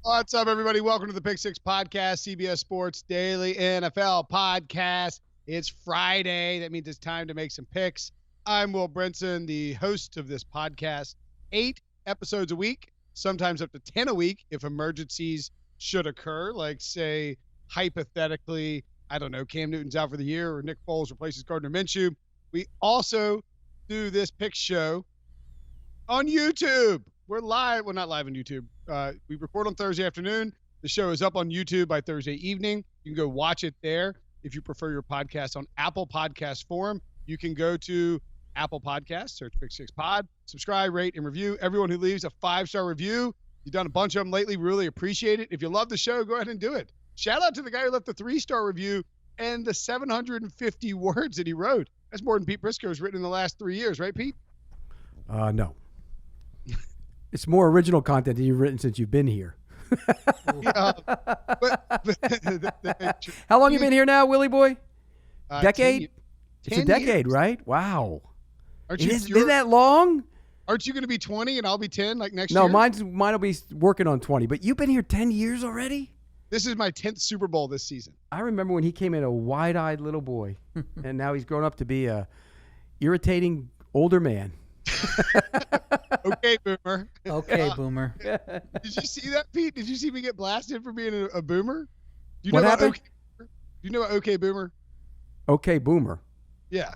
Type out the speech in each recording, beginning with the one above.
What's up, everybody? Welcome to the Pick Six Podcast, CBS Sports Daily NFL Podcast. It's Friday. That means it's time to make some picks. I'm Will Brinson, the host of this podcast. 8 episodes a week, sometimes up to 10 a week if emergencies should occur, like, say, hypothetically, I don't know, Cam Newton's out for the year or Nick Foles replaces Gardner Minshew. We also do this pick show on YouTube. We're live. Well, not live on YouTube. We record on Thursday afternoon. The show is up on YouTube by Thursday evening. You can go watch it there. If you prefer your podcast on Apple Podcast Forum, you can go to Apple Podcasts, search Pick Six Pod, subscribe, rate, and review. Everyone who leaves a 5-star review, you've done a bunch of them lately. We really appreciate it. If you love the show, go ahead and do it. Shout out to the guy who left the 3-star review and the 750 words that he wrote. That's more than Pete Prisco has written in the last 3 years, right, Pete? No. It's more original content than you've written since you've been here. How long you been here now, Willie boy? Decade? It's a decade, years. Right? Wow. Isn't that long? Aren't you going to be 20 and I'll be 10 like next year? No, mine will be working on 20. But you've been here 10 years already? This is my 10th Super Bowl this season. I remember when he came in a wide-eyed little boy, and now he's grown up to be a irritating older man. Okay, Boomer. Okay, Boomer. Did you see that, Pete? Did you see me get blasted for being a Boomer? Do you What know happened? About do you know about Okay, Boomer? Okay, Boomer. Yeah.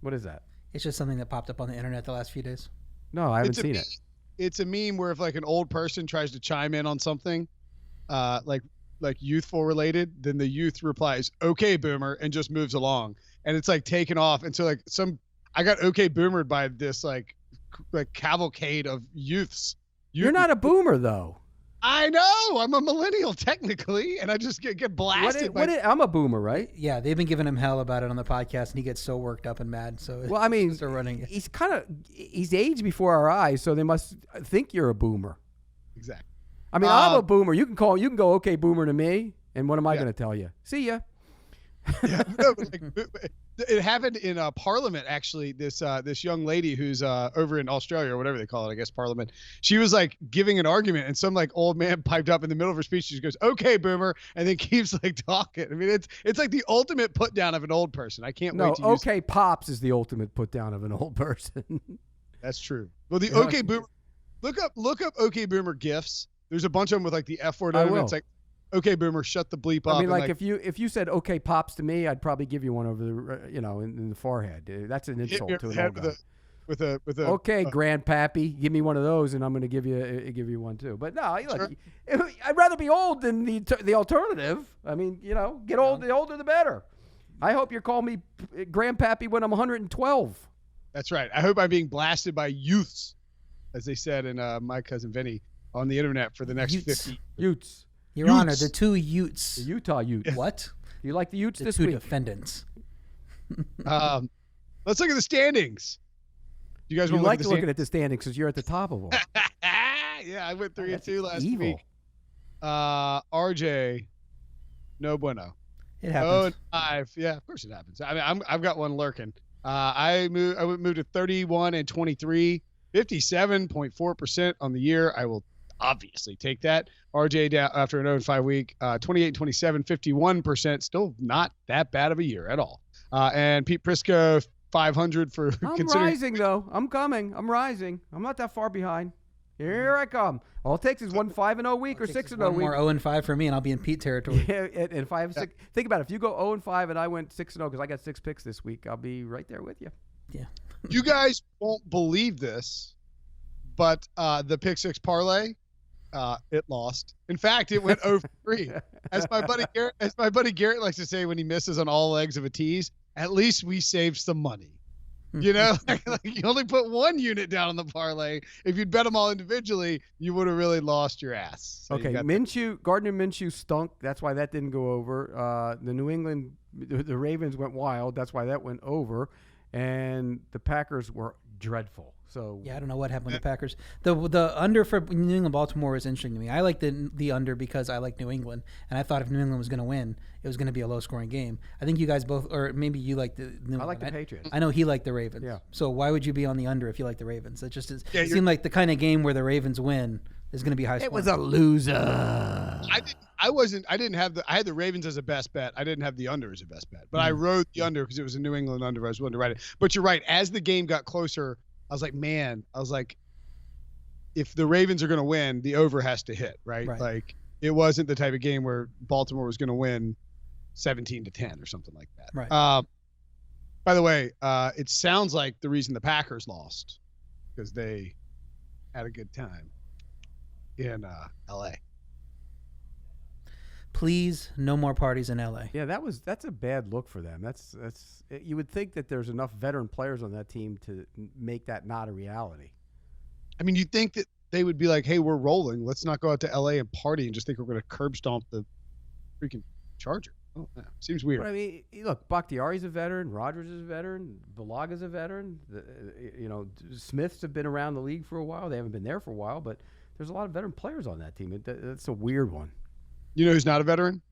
What is that? It's just something that popped up on the internet the last few days. No, I haven't seen it. It's a meme where if like an old person tries to chime in on something, like youthful related, then the youth replies, "Okay, Boomer," and just moves along, and it's like taken off. And so like I got okay boomered by this like cavalcade of youths. You're not a boomer though. I know. I'm a millennial technically, and I just get blasted. I'm a boomer, right? Yeah, they've been giving him hell about it on the podcast, and he gets so worked up and mad. So well, I mean, they're running it. he's aged before our eyes, so they must think you're a boomer. Exactly. I mean, I'm a boomer. You can go okay, boomer to me, and what am I going to tell you? See ya. Yeah, no, but it happened in Parliament actually. This young lady who's over in Australia or whatever they call it, I guess Parliament. She was like giving an argument, and some like old man piped up in the middle of her speech. She goes, "Okay, boomer," and then keeps like talking. I mean, it's like the ultimate put down of an old person. I can't wait to use okay, pops is the ultimate put down of an old person. That's true. Well, the okay boomer. Look up okay boomer gifs. There's a bunch of them with like the F word on it. It's like, okay, boomer, shut the bleep up. I mean, like if you said okay, pops to me, I'd probably give you one over the in the forehead. That's an insult to an old guy. With a okay, grandpappy, give me one of those, and I'm going to give you one too. But no, look, I'd rather be old than the alternative. I mean, get old. The older the better. I hope you're calling me grandpappy when I'm 112. That's right. I hope I'm being blasted by youths, as they said in My Cousin Vinny on the internet for the next 50 Utes. Your Honor, the two Utes. The Utah Utes. What? You like the Utes The this two week? defendants. Let's look at the standings. You guys You want like to looking at the standings because you're at the top of them. Yeah, I went 3-2 last evil. week. R.J. No bueno. It happens. 0-5. Yeah, of course it happens. I mean, I've got one lurking. I moved to 31-23, 57.4% on the year. I will obviously take that. RJ down after an 0-5 week, 28-27, 51%. Still not that bad of a year at all. And Pete Prisco, 500 for I'm rising, though. I'm coming. I'm rising. I'm not that far behind. Here I come. All it takes is 5-0 week or 6-0 One week. more 0-5 for me, and I'll be in Pete territory. Yeah, and 5-6. Think about it. If you go 0-5 and I went 6-0 because I got 6 picks this week, I'll be right there with you. Yeah. You guys won't believe this, but the pick six parlay, it lost. In fact, it went 0-3. As my buddy Garrett likes to say when he misses on all legs of a tease, at least we saved some money. You know, like you only put one unit down on the parlay. If you'd bet them all individually, you would have really lost your ass. So okay, Gardner Minshew stunk. That's why that didn't go over. The New England, the Ravens went wild. That's why that went over. And the Packers were dreadful. So yeah, I don't know what happened with the Packers. The under for New England Baltimore is interesting to me. I like the under because I like New England, and I thought if New England was going to win, it was going to be a low scoring game. I think you guys both, or maybe you like the New England. I like the Patriots. I know he liked the Ravens. Yeah. So why would you be on the under if you like the Ravens? It just seemed like the kind of game where the Ravens win. is going to be high scoring. It was a loser. I had the Ravens as a best bet. I didn't have the under as a best bet, but I rode the under because it was a New England under. I was willing to ride it. But you're right. As the game got closer, I was like, if the Ravens are going to win, the over has to hit, right? Like, it wasn't the type of game where Baltimore was going to win 17-10 or something like that. Right. By the way, it sounds like the reason the Packers lost because they had a good time in L.A. Please, no more parties in L.A. Yeah, that's a bad look for them. That's you would think that there's enough veteran players on that team to make that not a reality. I mean, you'd think that they would be like, hey, we're rolling. Let's not go out to L.A. and party and just think we're going to curb stomp the freaking Charger. Oh, yeah. Seems weird. But I mean, look, Bakhtiari's a veteran. Rodgers is a veteran. Balaga's a veteran. Smiths have been around the league for a while. They haven't been there for a while, but there's a lot of veteran players on that team. That's a weird one. You know who's not a veteran?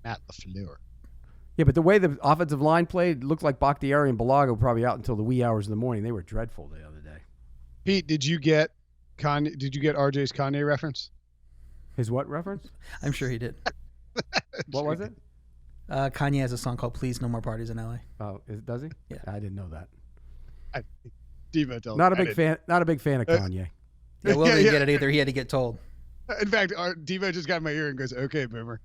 Matt LaFleur. Yeah, but the way the offensive line played, it looked like Bakhtiari and Balaga were probably out until the wee hours in the morning. They were dreadful the other day. Pete, did you get RJ's Kanye reference? His what reference? I'm sure he did. What was it? Kanye has a song called "Please No More Parties in LA." Oh, does he? Yeah, I didn't know that. Devo tells not a big fan. Not a big fan of Kanye. Yeah, Will didn't get it either. He had to get told. In fact, Devo just got in my ear and goes, "Okay, boomer."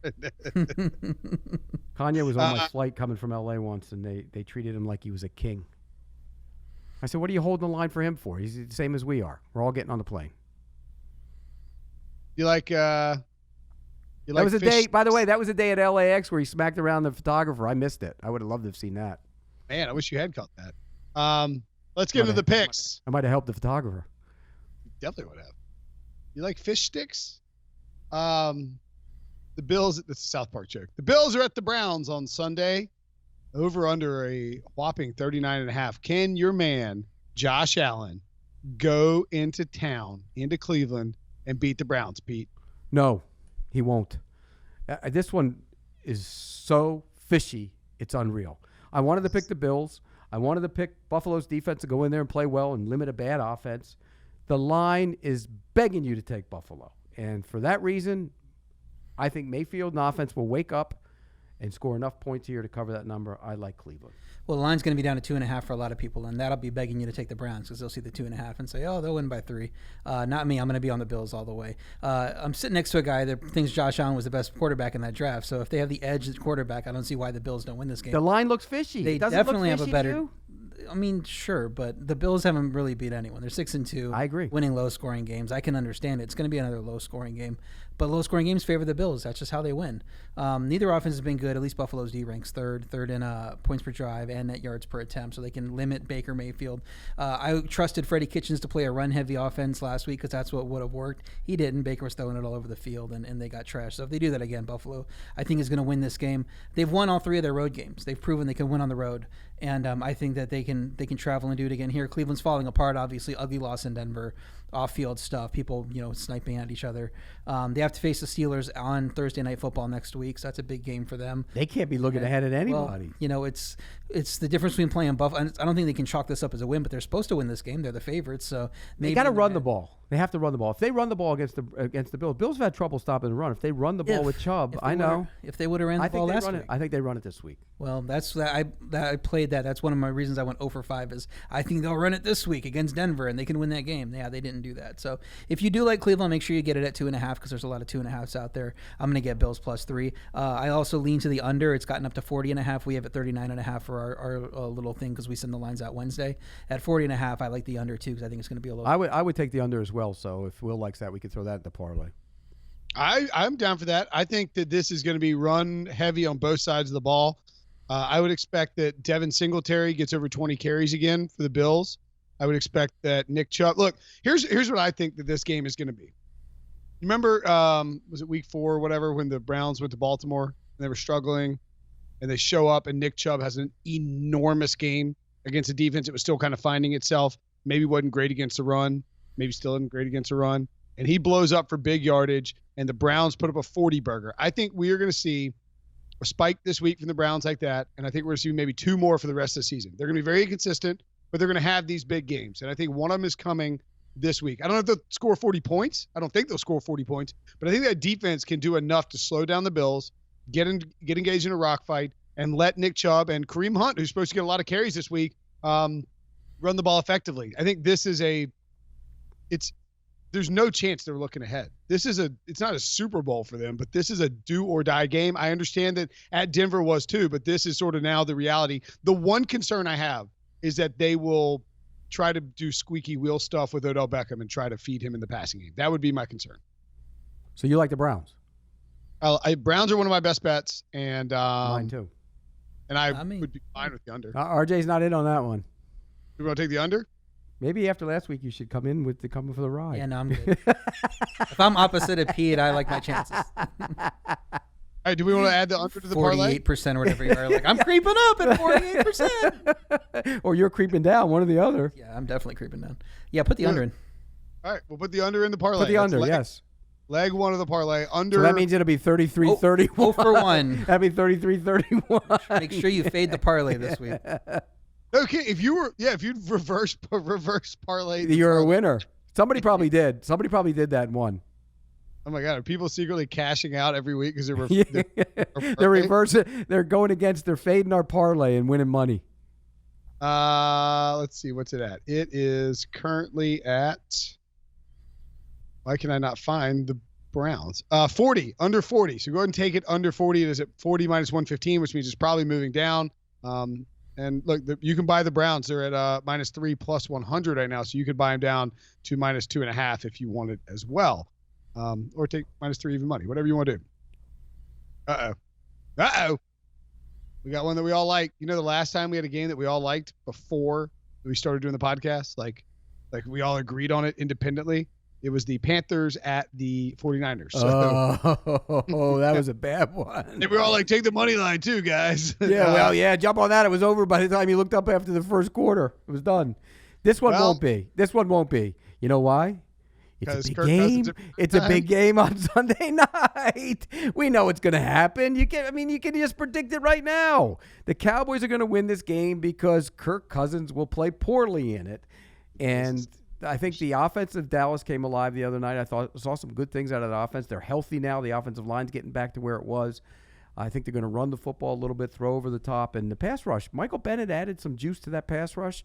Kanye was on my flight coming from LA once, and they treated him like he was a king. I said, "What are you holding the line for him for? He's the same as we are. We're all getting on the plane." You like? That was a day. By the way, that was a day at LAX where he smacked around the photographer. I missed it. I would have loved to have seen that. Man, I wish you had caught that. Let's get into the picks. I might have helped the photographer. You definitely would have. You like fish sticks? The Bills. That's a South Park joke. The Bills are at the Browns on Sunday. Over under a whopping 39.5. Can your man Josh Allen go into town, into Cleveland, and beat the Browns, Pete? No. He won't. This one is so fishy, it's unreal. I wanted to pick the Bills. I wanted to pick Buffalo's defense to go in there and play well and limit a bad offense. The line is begging you to take Buffalo. And for that reason, I think Mayfield and offense will wake up and score enough points here to cover that number. I like Cleveland. Well, the line's going to be down to 2.5 for a lot of people, and that'll be begging you to take the Browns because they'll see the 2.5 and say, oh, they'll win by 3. Not me. I'm going to be on the Bills all the way. I'm sitting next to a guy that thinks Josh Allen was the best quarterback in that draft. So if they have the edge at quarterback, I don't see why the Bills don't win this game. The line looks fishy. They definitely have a better. I mean, sure, but the Bills haven't really beat anyone. They're 6-2. I agree. Winning low-scoring games. I can understand it. It's going to be another low-scoring game. But low-scoring games favor the Bills. That's just how they win. Neither offense has been good. At least Buffalo's D ranks third in points per drive and net yards per attempt, so they can limit Baker Mayfield. I trusted Freddie Kitchens to play a run-heavy offense last week because that's what would have worked. He didn't. Baker was throwing it all over the field, and they got trashed. So if they do that again, Buffalo, I think, is going to win this game. They've won all 3 of their road games. They've proven they can win on the road. And I think that they can travel and do it again here. Cleveland's falling apart, obviously. Ugly loss in Denver. Off-field stuff. People, sniping at each other. They have to face the Steelers on Thursday Night Football next week, so that's a big game for them. They can't be looking ahead at anybody. Well, it's the difference between playing Buffalo. I don't think they can chalk this up as a win, but they're supposed to win this game. They're the favorites, so maybe they got to run the ball. They have to run the ball. If they run the ball against the Bills have had trouble stopping the run. If they run the ball with Chubb, I know. If they would have ran the ball last week. I think they run it this week. Well, that's that. I played that. That's one of my reasons I went 0 for 5 is I think they'll run it this week against Denver and they can win that game. Yeah, they didn't do that. So if you do like Cleveland, make sure you get it at 2.5 because there's a lot of 2.5s out there. I'm going to get Bills +3. I also lean to the under. It's gotten up to 40.5. We have it 39.5 for our little thing because we send the lines out Wednesday. At 40.5, I like the under too because I think it's going to be a little. I would take the under as well. So if Will likes that, we could throw that in the parlay. I'm down for that. I think that this is going to be run heavy on both sides of the ball. I would expect that Devin Singletary gets over 20 carries again for the Bills. I would expect that Nick Chubb. Look, here's what I think that this game is going to be. You remember, was it week 4 or whatever when the Browns went to Baltimore and they were struggling and they show up and Nick Chubb has an enormous game against a defense that was still kind of finding itself. Maybe wasn't great against the run. Maybe still isn't great against the run. And he blows up for big yardage and the Browns put up a 40-burger. I think we are going to see a spike this week from the Browns like that, and I think we're going to see maybe 2 more for the rest of the season. They're going to be very inconsistent, but they're going to have these big games. And I think one of them is coming this week. I don't know if they'll score 40 points. I don't think they'll score 40 points, but I think that defense can do enough to slow down the Bills, get engaged in a rock fight, and let Nick Chubb and Kareem Hunt, who's supposed to get a lot of carries this week, run the ball effectively. I think this is there's no chance they're looking ahead. It's not a Super Bowl for them, but this is a do or die game. I understand that at Denver was too, but this is sort of now the reality. The one concern I have is that they will try to do squeaky wheel stuff with Odell Beckham and try to feed him in the passing game. That would be my concern. So you like the Browns? Browns are one of my best bets, and mine too. And I would be fine with the under. RJ's not in on that one. You want to take the under? Maybe after last week you should come in for the ride. Yeah, no, I'm good. If I'm opposite of Pete, I like my chances. All right, do we want to add the under to the parlay? 48% or whatever you are. Like, I'm creeping up at 48%. Or you're creeping down, one or the other. Yeah, I'm definitely creeping down. Yeah, put the under in. All right, we'll put the under in the parlay. Put the under, yes. Leg one of the parlay. Under. So that means it'll be 33-31. 0 for 1. That'd be 33-31. Make sure you fade the parlay this week. Okay, if you'd reverse parlay. You're a winner. Somebody probably did. Somebody probably did that and won. Oh my God, are people secretly cashing out every week because they're reversing? They're going against. They're fading our parlay and winning money. Let's see, what's it at? It is currently at. Why can I not find the Browns? 40, under 40. So go ahead and take it under 40. It is at 40 minus 115, which means it's probably moving down. And look, you can buy the Browns. They're at minus 3 plus 100 right now. So you could buy them down to minus 2.5 if you want it as well. Or take minus 3 even money, whatever you want to do. Uh-oh. We got one that we all like. You know, the last time we had a game that we all liked before we started doing the podcast, like we all agreed on it independently. It was the Panthers at the 49ers. So, that was a bad one. And we were all like, take the money line too, guys. Yeah, jump on that. It was over by the time you looked up after the first quarter. It was done. This one won't be. You know why? It's a big game. It's a big game on Sunday night. We know it's going to happen. You can just predict it right now. The Cowboys are going to win this game because Kirk Cousins will play poorly in it. And I think the offense of Dallas came alive the other night. I saw some good things out of the offense. They're healthy now. The offensive line's getting back to where it was. I think they're going to run the football a little bit, throw over the top. And the pass rush, Michael Bennett added some juice to that pass rush.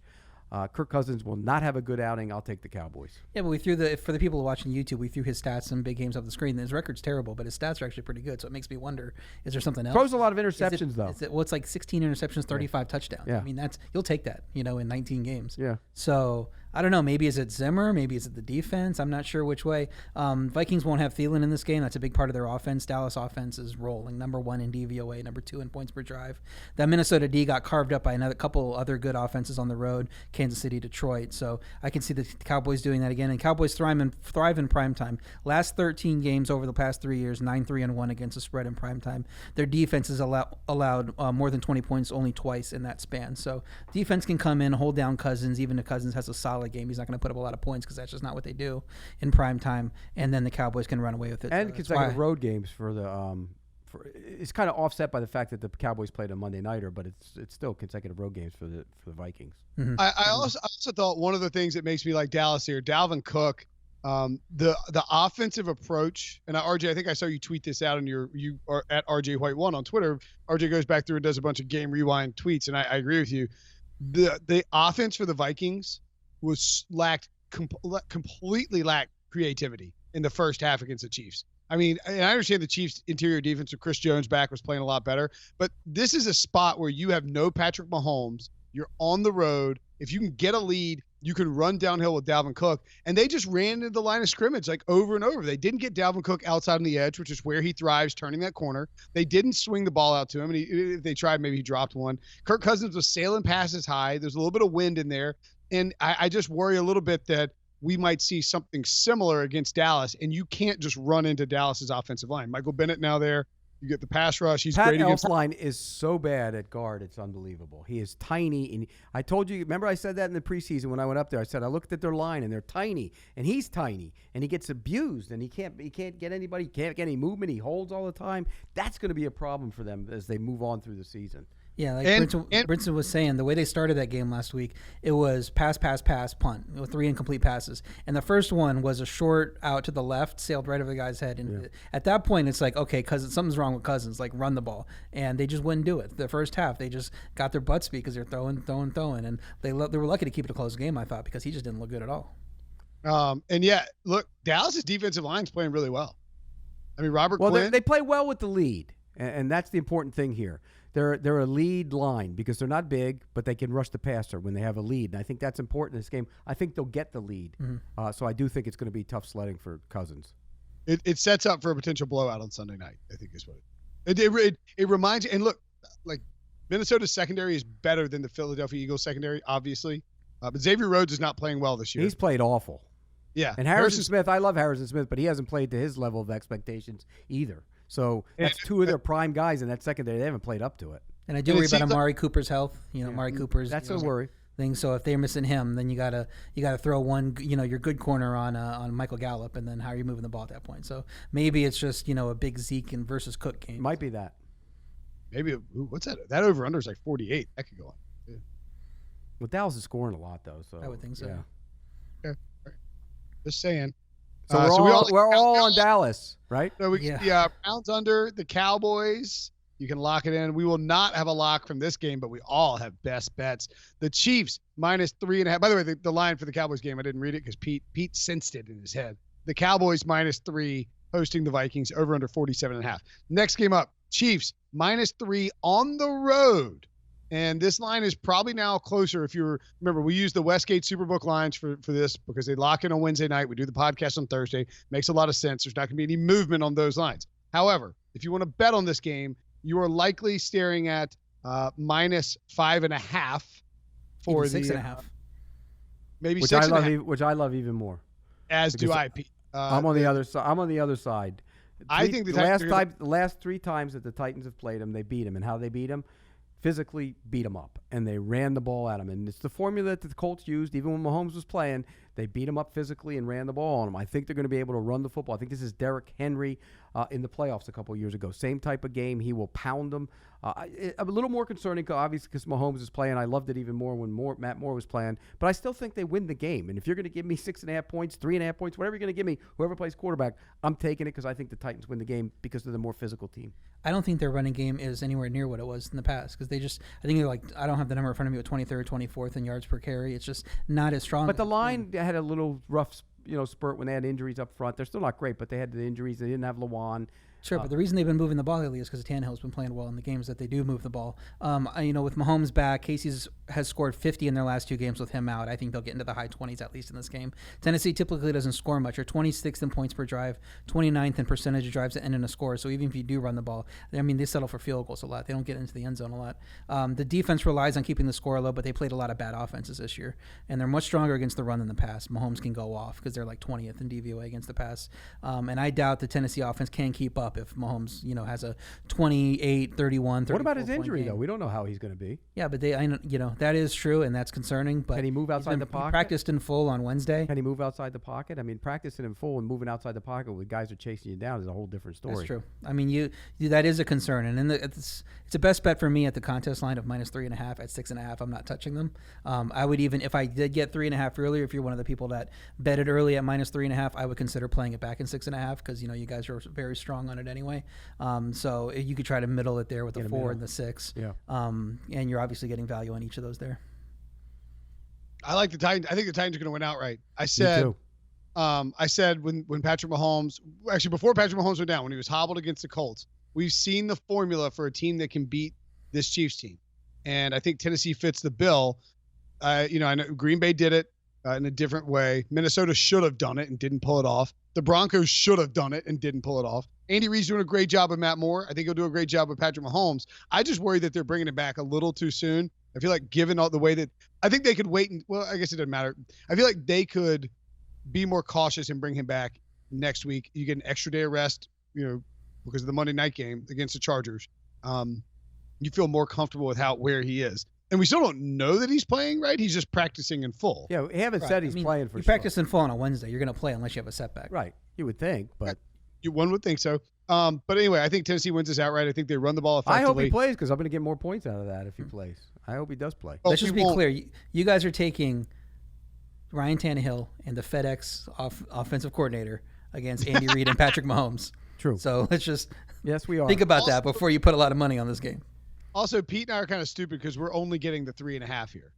Kirk Cousins will not have a good outing. I'll take the Cowboys. Yeah, but for the people watching YouTube, we threw his stats and big games off the screen. His record's terrible, but his stats are actually pretty good. So it makes me wonder, is there something else? Throws a lot of interceptions, though. It's like 16 interceptions, 35 touchdowns. Yeah. I mean, you'll take that, in 19 games. Yeah. So I don't know. Maybe is it Zimmer? Maybe is it the defense? I'm not sure which way. Vikings won't have Thielen in this game. That's a big part of their offense. Dallas offense is rolling. Number 1 in DVOA, number 2 in points per drive. That Minnesota D got carved up by another couple other good offenses on the road, Kansas City, Detroit. So I can see the Cowboys doing that again. And Cowboys thrive in prime time. Last 13 games over the past 3 years, 9-3-1 against the spread in prime time. Their defense has allowed more than 20 points only twice in that span. So defense can come in, hold down Cousins, even if Cousins has a solid game. He's not going to put up a lot of points because that's just not what they do in prime time. And then the Cowboys can run away with it. And consecutive road games for the it's kind of offset by the fact that the Cowboys played a Monday nighter, but it's still consecutive road games for the Vikings. Mm-hmm. I also thought one of the things that makes me like Dallas here, Dalvin Cook, the offensive approach, and RJ, I think I saw you tweet this out on you are at RJ White 1 on Twitter. RJ goes back through and does a bunch of game rewind tweets, and I agree with you. The offense for the Vikings completely lacked creativity in the first half against the Chiefs. I mean, and I understand the Chiefs' interior defense with Chris Jones back was playing a lot better, but this is a spot where you have no Patrick Mahomes. You're on the road. If you can get a lead, you can run downhill with Dalvin Cook. And they just ran into the line of scrimmage like over and over. They didn't get Dalvin Cook outside on the edge, which is where he thrives, turning that corner. They didn't swing the ball out to him. And if they tried, maybe he dropped one. Kirk Cousins was sailing passes high. There's a little bit of wind in there. And I just worry a little bit that we might see something similar against Dallas, and you can't just run into Dallas's offensive line. Michael Bennett now there. You get the pass rush. He's great against. Pat Elflein is so bad at guard. It's unbelievable. He is tiny. And I told you, remember I said that in the preseason when I went up there. I said I looked at their line, and they're tiny. And he's tiny. And he gets abused, and he can't get anybody. He can't get any movement. He holds all the time. That's going to be a problem for them as they move on through the season. Yeah, like Brinson was saying, the way they started that game last week, it was pass, punt with 3 incomplete passes. And the first one was a short out to the left, sailed right over the guy's head. And at that point, it's like, okay, something's wrong with Cousins. Like, run the ball. And they just wouldn't do it. The first half, they just got their butts beat because they're throwing. And they were lucky to keep it a close game, I thought, because he just didn't look good at all. And yeah, look, Dallas's defensive line's playing really well. I mean, Robert Quinn. They play well with the lead, and that's the important thing here. They're a lead line because they're not big, but they can rush the passer when they have a lead, and I think that's important in this game. I think they'll get the lead, so I do think it's going to be tough sledding for Cousins. It sets up for a potential blowout on Sunday night, I think is what it reminds you. And look, like Minnesota's secondary is better than the Philadelphia Eagles secondary, obviously, but Xavier Rhodes is not playing well this year. He's played awful. Yeah, and Harrison Smith, I love Harrison Smith, but he hasn't played to his level of expectations either. So that's 2 of their prime guys in that secondary. They haven't played up to it. And I do worry about Amari Cooper's health. Amari Cooper's that's a worry thing. So if they're missing him, then you gotta throw one, your good corner on Michael Gallup, and then how are you moving the ball at that point? So maybe it's just a big Zeke and versus Cook game. Might be that. Maybe what's that? That over under is like 48. That could go on. Yeah. Well, Dallas is scoring a lot though, so I would think so. Yeah. Okay. Right. Just saying. So we're all on Dallas, right? So Browns under the Cowboys. You can lock it in. We will not have a lock from this game, but we all have best bets. The Chiefs -3.5. By the way, the line for the Cowboys game, I didn't read it because Pete sensed it in his head. The Cowboys -3 hosting the Vikings, over under 47.5. Next game up, Chiefs -3 on the road. And this line is probably now closer. If you remember, we use the Westgate Superbook lines for this because they lock in on Wednesday night. We do the podcast on Thursday. Makes a lot of sense. There's not going to be any movement on those lines. However, if you want to bet on this game, you are likely staring at -5.5 for even 6.5. Maybe 6.5. Which I love even more. As do I. I'm on the other side. I'm on the other side. I think the last 3 times that the Titans have played them, they beat them. And how they beat them? Physically beat them up, and they ran the ball at them. And it's the formula that the Colts used. Even when Mahomes was playing, they beat him up physically and ran the ball on him. I think they're going to be able to run the football. I think this is Derrick Henry in the playoffs a couple of years ago. Same type of game. He will pound them. I'm a little more concerning, obviously, because Mahomes is playing. I loved it even more when Matt Moore was playing. But I still think they win the game. And if you're going to give me 6.5 points, 3.5 points, whatever you're going to give me, whoever plays quarterback, I'm taking it because I think the Titans win the game because they're the more physical team. I don't think their running game is anywhere near what it was in the past because I think they're like, I don't have the number in front of me, but 23rd, 24th in yards per carry. It's just not as strong. But the line had a little rough spurt when they had injuries up front. They're still not great, but they had the injuries. They didn't have Lawan. Sure, but the reason they've been moving the ball lately is because Tannehill's been playing well in the games that they do move the ball. With Mahomes back, Casey's has scored 50 in their last 2 games with him out. I think they'll get into the high 20s at least in this game. Tennessee typically doesn't score much. They're 26th in points per drive, 29th in percentage of drives that end in a score. So even if you do run the ball, they settle for field goals a lot. They don't get into the end zone a lot. The defense relies on keeping the score low, but they played a lot of bad offenses this year, and they're much stronger against the run than the pass. Mahomes can go off because they're like 20th in DVOA against the pass, and I doubt the Tennessee offense can keep up if Mahomes has a 28, 31, 34. What about his injury, though? We don't know how he's going to be. Yeah, but that is true, and that's concerning. But can he move outside the pocket? He practiced in full on Wednesday. Can he move outside the pocket? I mean, practicing in full and moving outside the pocket when guys are chasing you down is a whole different story. That's true. I mean, that is a concern, and it's a best bet for me at the contest line of -3.5 at 6.5. I'm not touching them. I would even, if I did get 3.5 earlier, if you're one of the people that betted early at -3.5, I would consider playing it back in 6.5 because you guys are very strong on it anyway. So you could try to middle it there with the 4 and the 6. Yeah. And you're obviously getting value on each of those there. I like the Titans. I think the Titans are going to win outright. I said when Patrick Mahomes, actually before Patrick Mahomes went down, when he was hobbled against the Colts, we've seen the formula for a team that can beat this Chiefs team. And I think Tennessee fits the bill. I know Green Bay did it in a different way. Minnesota should have done it and didn't pull it off. The Broncos should have done it and didn't pull it off. Andy Reid's doing a great job with Matt Moore. I think he'll do a great job with Patrick Mahomes. I just worry that they're bringing it back a little too soon. I feel like given all the way that I think they could wait. I guess it doesn't matter. I feel like they could be more cautious and bring him back next week. You get an extra day of rest, because of the Monday night game against the Chargers. You feel more comfortable with where he is. And we still don't know that he's playing, right? He's just practicing in full. Yeah, we haven't said he's playing for sure. You practice in full on a Wednesday. You're going to play unless you have a setback. Right. You would think, but... One would think so. But anyway, I think Tennessee wins this outright. I think they run the ball effectively. I hope he plays because I'm going to get more points out of that if he plays. I hope he does play. Let's just be clear. You guys are taking Ryan Tannehill and the FedEx offensive coordinator against Andy Reid and Patrick Mahomes. True. So let's just we are. think about that before you put a lot of money on this game. Also, Pete and I are kind of stupid because we're only getting the 3.5 here.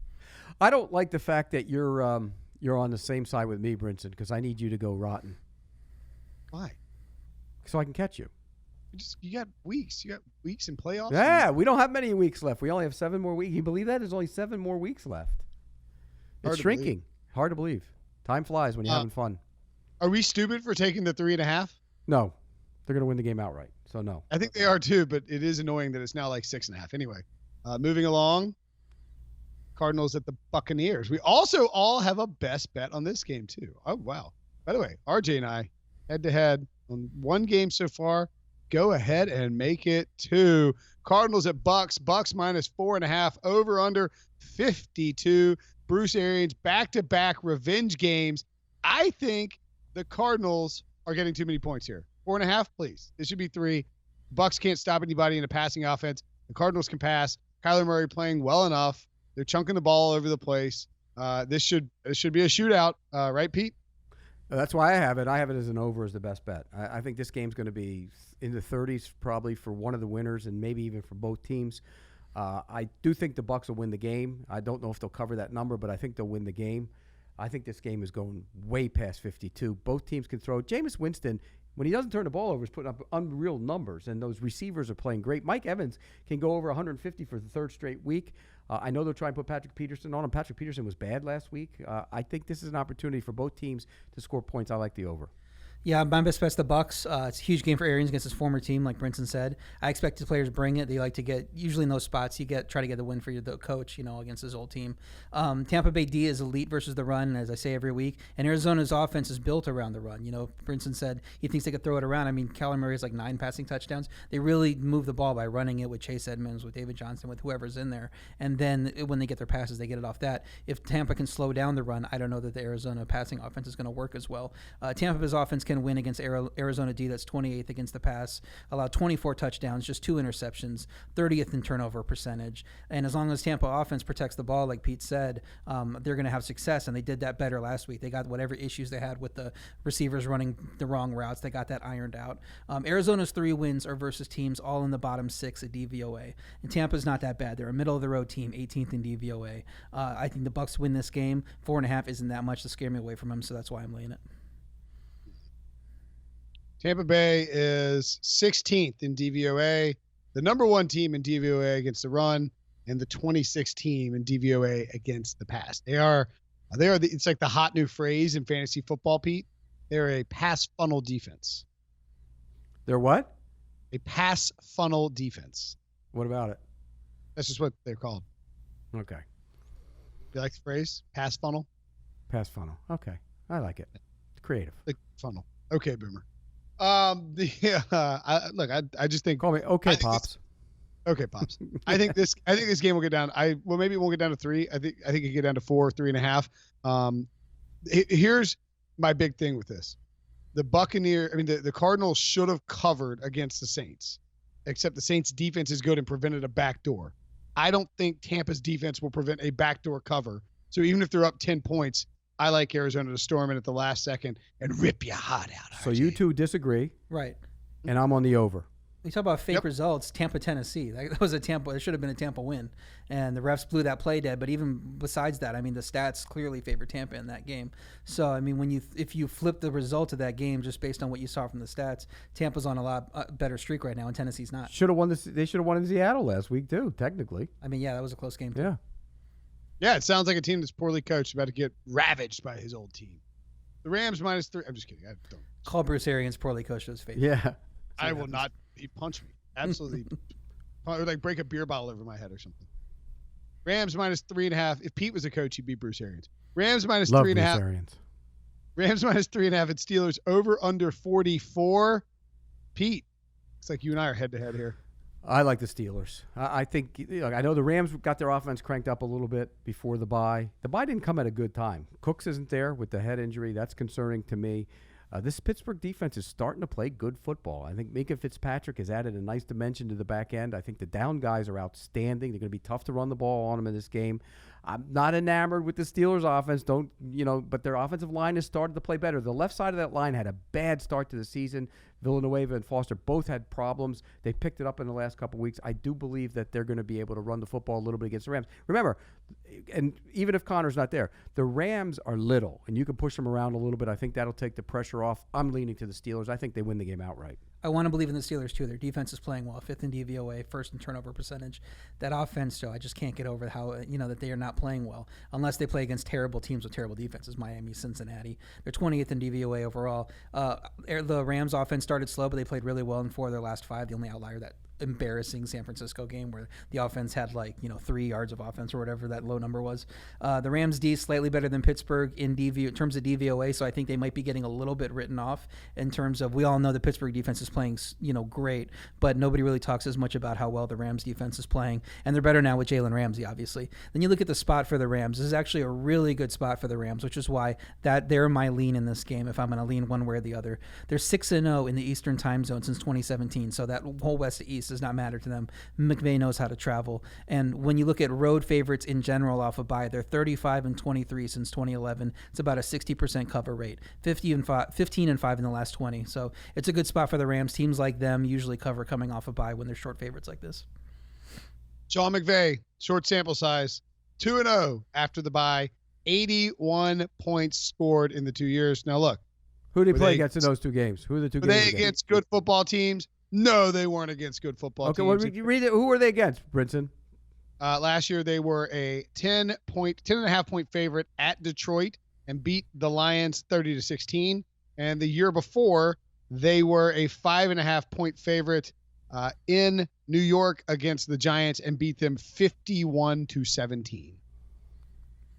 I don't like the fact that you're on the same side with me, Brinson, because I need you to go rotten. Why? So I can catch you. You got weeks. You got weeks in playoffs. Yeah, we don't have many weeks left. We only have 7 more weeks. You believe that? There's only 7 more weeks left. It's shrinking. Hard to believe. Time flies when you're having fun. Are we stupid for taking the 3.5? No. They're going to win the game outright. So no. I think they are too, but it is annoying that it's now like 6.5. Anyway, moving along. Cardinals at the Buccaneers. We also all have a best bet on this game too. Oh, wow. By the way, RJ and I head-to-head on one game so far. Go ahead and make it 2. Cardinals at Bucs. Bucs minus 4.5. Over under 52. Bruce Arians back-to-back revenge games. I think the Cardinals are getting too many points here. 4.5, please. This should be 3. Bucs can't stop anybody in a passing offense. The Cardinals can pass. Kyler Murray playing well enough. They're chunking the ball all over the place. This should be a shootout, right, Pete? That's why I have it. I have it as an over as the best bet. I think this game's going to be in the 30s probably for one of the winners and maybe even for both teams. I do think the Bucs will win the game. I don't know if they'll cover that number, but I think they'll win the game. I think this game is going way past 52. Both teams can throw. Jameis Winston, when he doesn't turn the ball over, is putting up unreal numbers, and those receivers are playing great. Mike Evans can go over 150 for the 3rd straight week. I know they'll try and put Patrick Peterson on him. Patrick Peterson was bad last week. I think this is an opportunity for both teams to score points. I like the over. Yeah, my best bet's the Bucs. It's a huge game for Arians against his former team, like Brinson said. I expect the players bring it. They like to get, usually in those spots, try to get the win for the coach, against his old team. Tampa Bay D is elite versus the run, as I say every week. And Arizona's offense is built around the run. Brinson said he thinks they could throw it around. I mean, Kyler Murray has like 9 passing touchdowns. They really move the ball by running it with Chase Edmonds, with David Johnson, with whoever's in there. And then when they get their passes, they get it off that. If Tampa can slow down the run, I don't know that the Arizona passing offense is going to work as well. Tampa Bay's offense can win against Arizona D, that's 28th against the pass, allowed 24 touchdowns, just 2 interceptions, 30th in turnover percentage. And as long as Tampa offense protects the ball, like Pete said, they're going to have success. And they did that better last week. They got whatever issues they had with the receivers running the wrong routes. They got that ironed out. Arizona's 3 wins are versus teams all in the bottom 6 at DVOA. And Tampa's not that bad. They're a middle-of-the-road team, 18th in DVOA. I think the Bucs win this game. 4.5 isn't that much to scare me away from them, so that's why I'm laying it. Tampa Bay is 16th in DVOA, the number 1 team in DVOA against the run, and the 26th team in DVOA against the pass. It's like the hot new phrase in fantasy football, Pete. They're a pass funnel defense. They're what? A pass funnel defense. What about it? That's just what they're called. Okay. You like the phrase? Pass funnel? Pass funnel. Okay. I like it. It's creative. Like funnel. Okay, Boomer. I just think. Call me okay, Pops. Okay, Pops. I think this game will get down. Maybe it won't get down to 3. I think it can get down to 4, 3.5. Here's my big thing with this. The Cardinals should have covered against the Saints, except the Saints defense is good and prevented a backdoor. I don't think Tampa's defense will prevent a backdoor cover. So even if they're up 10 points, I like Arizona to storm in at the last second and rip your heart out. RJ. So you two disagree. Right. And I'm on the over. We talk about fake results. Tampa, Tennessee. That was a Tampa. It should have been a Tampa win, and the refs blew that play dead. But even besides that, I mean, the stats clearly favor Tampa in that game. So I mean, if you flip the result of that game just based on what you saw from the stats, Tampa's on a lot better streak right now, and Tennessee's not. Should have won this. They should have won in Seattle last week too. Technically. I mean, yeah, that was a close game. Yeah. Yeah, it sounds like a team that's poorly coached, about to get ravaged by his old team. The Rams -3. I'm just kidding. I don't call Bruce Arians poorly coached to his face. Yeah. I will not. He punched me. Absolutely. Or like break a beer bottle over my head or something. Rams -3.5. If Pete was a coach, he'd be Bruce Arians. Rams -3.5. Rams -3.5 at Steelers over under 44. Pete, looks like you and I are head to head here. I like the Steelers. I think I know the Rams got their offense cranked up a little bit before the bye. The bye didn't come at a good time. Cooks isn't there with the head injury. That's concerning to me. This Pittsburgh defense is starting to play good football. I think Minka Fitzpatrick has added a nice dimension to the back end. I think the down guys are outstanding. They're going to be tough to run the ball on them in this game. I'm not enamored with the Steelers' offense, but their offensive line has started to play better. The left side of that line had a bad start to the season. Villanueva and Foster both had problems. They picked it up in the last couple of weeks. I do believe that they're going to be able to run the football a little bit against the Rams. Remember, and even if Connor's not there, the Rams are little, and you can push them around a little bit. I think that'll take the pressure off. I'm leaning to the Steelers. I think they win the game outright. I want to believe in the Steelers, too. Their defense is playing well, 5th in DVOA, 1st in turnover percentage. That offense, Joe, I just can't get over how, that they are not playing well unless they play against terrible teams with terrible defenses, Miami, Cincinnati. They're 20th in DVOA overall. The Rams offense started slow, but they played really well in 4 of their last 5. The only outlier, that embarrassing San Francisco game where the offense had 3 yards of offense or whatever that low number was. The Rams D slightly better than Pittsburgh in terms of DVOA, so I think they might be getting a little bit written off in terms of, we all know the Pittsburgh defense is playing great, but nobody really talks as much about how well the Rams defense is playing, and they're better now with Jalen Ramsey, obviously. Then you look at the spot for the Rams. This is actually a really good spot for the Rams, which is why they're my lean in this game if I'm going to lean one way or the other. They're 6-0 in the Eastern time zone since 2017, so that whole West to East does not matter to them. McVay knows how to travel. And when you look at road favorites in general off a bye, they're 35-23 since 2011. It's about a 60% cover rate. 15-5 in the last 20. So it's a good spot for the Rams. Teams like them usually cover coming off a bye when they're short favorites like this. Sean McVay, short sample size, 2-0 after the bye, 81 points scored in the 2 years. Now look, who did they play against in those 2 games? Who are the 2 games? Were they against good football teams? No, they weren't against good football teams. Okay, well, you read it. Who were they against, Brinson? Last year, they were a 10.5 point favorite at Detroit and beat the Lions 30-16. And the year before, they were a 5.5 point favorite in New York against the Giants and beat them 51-17.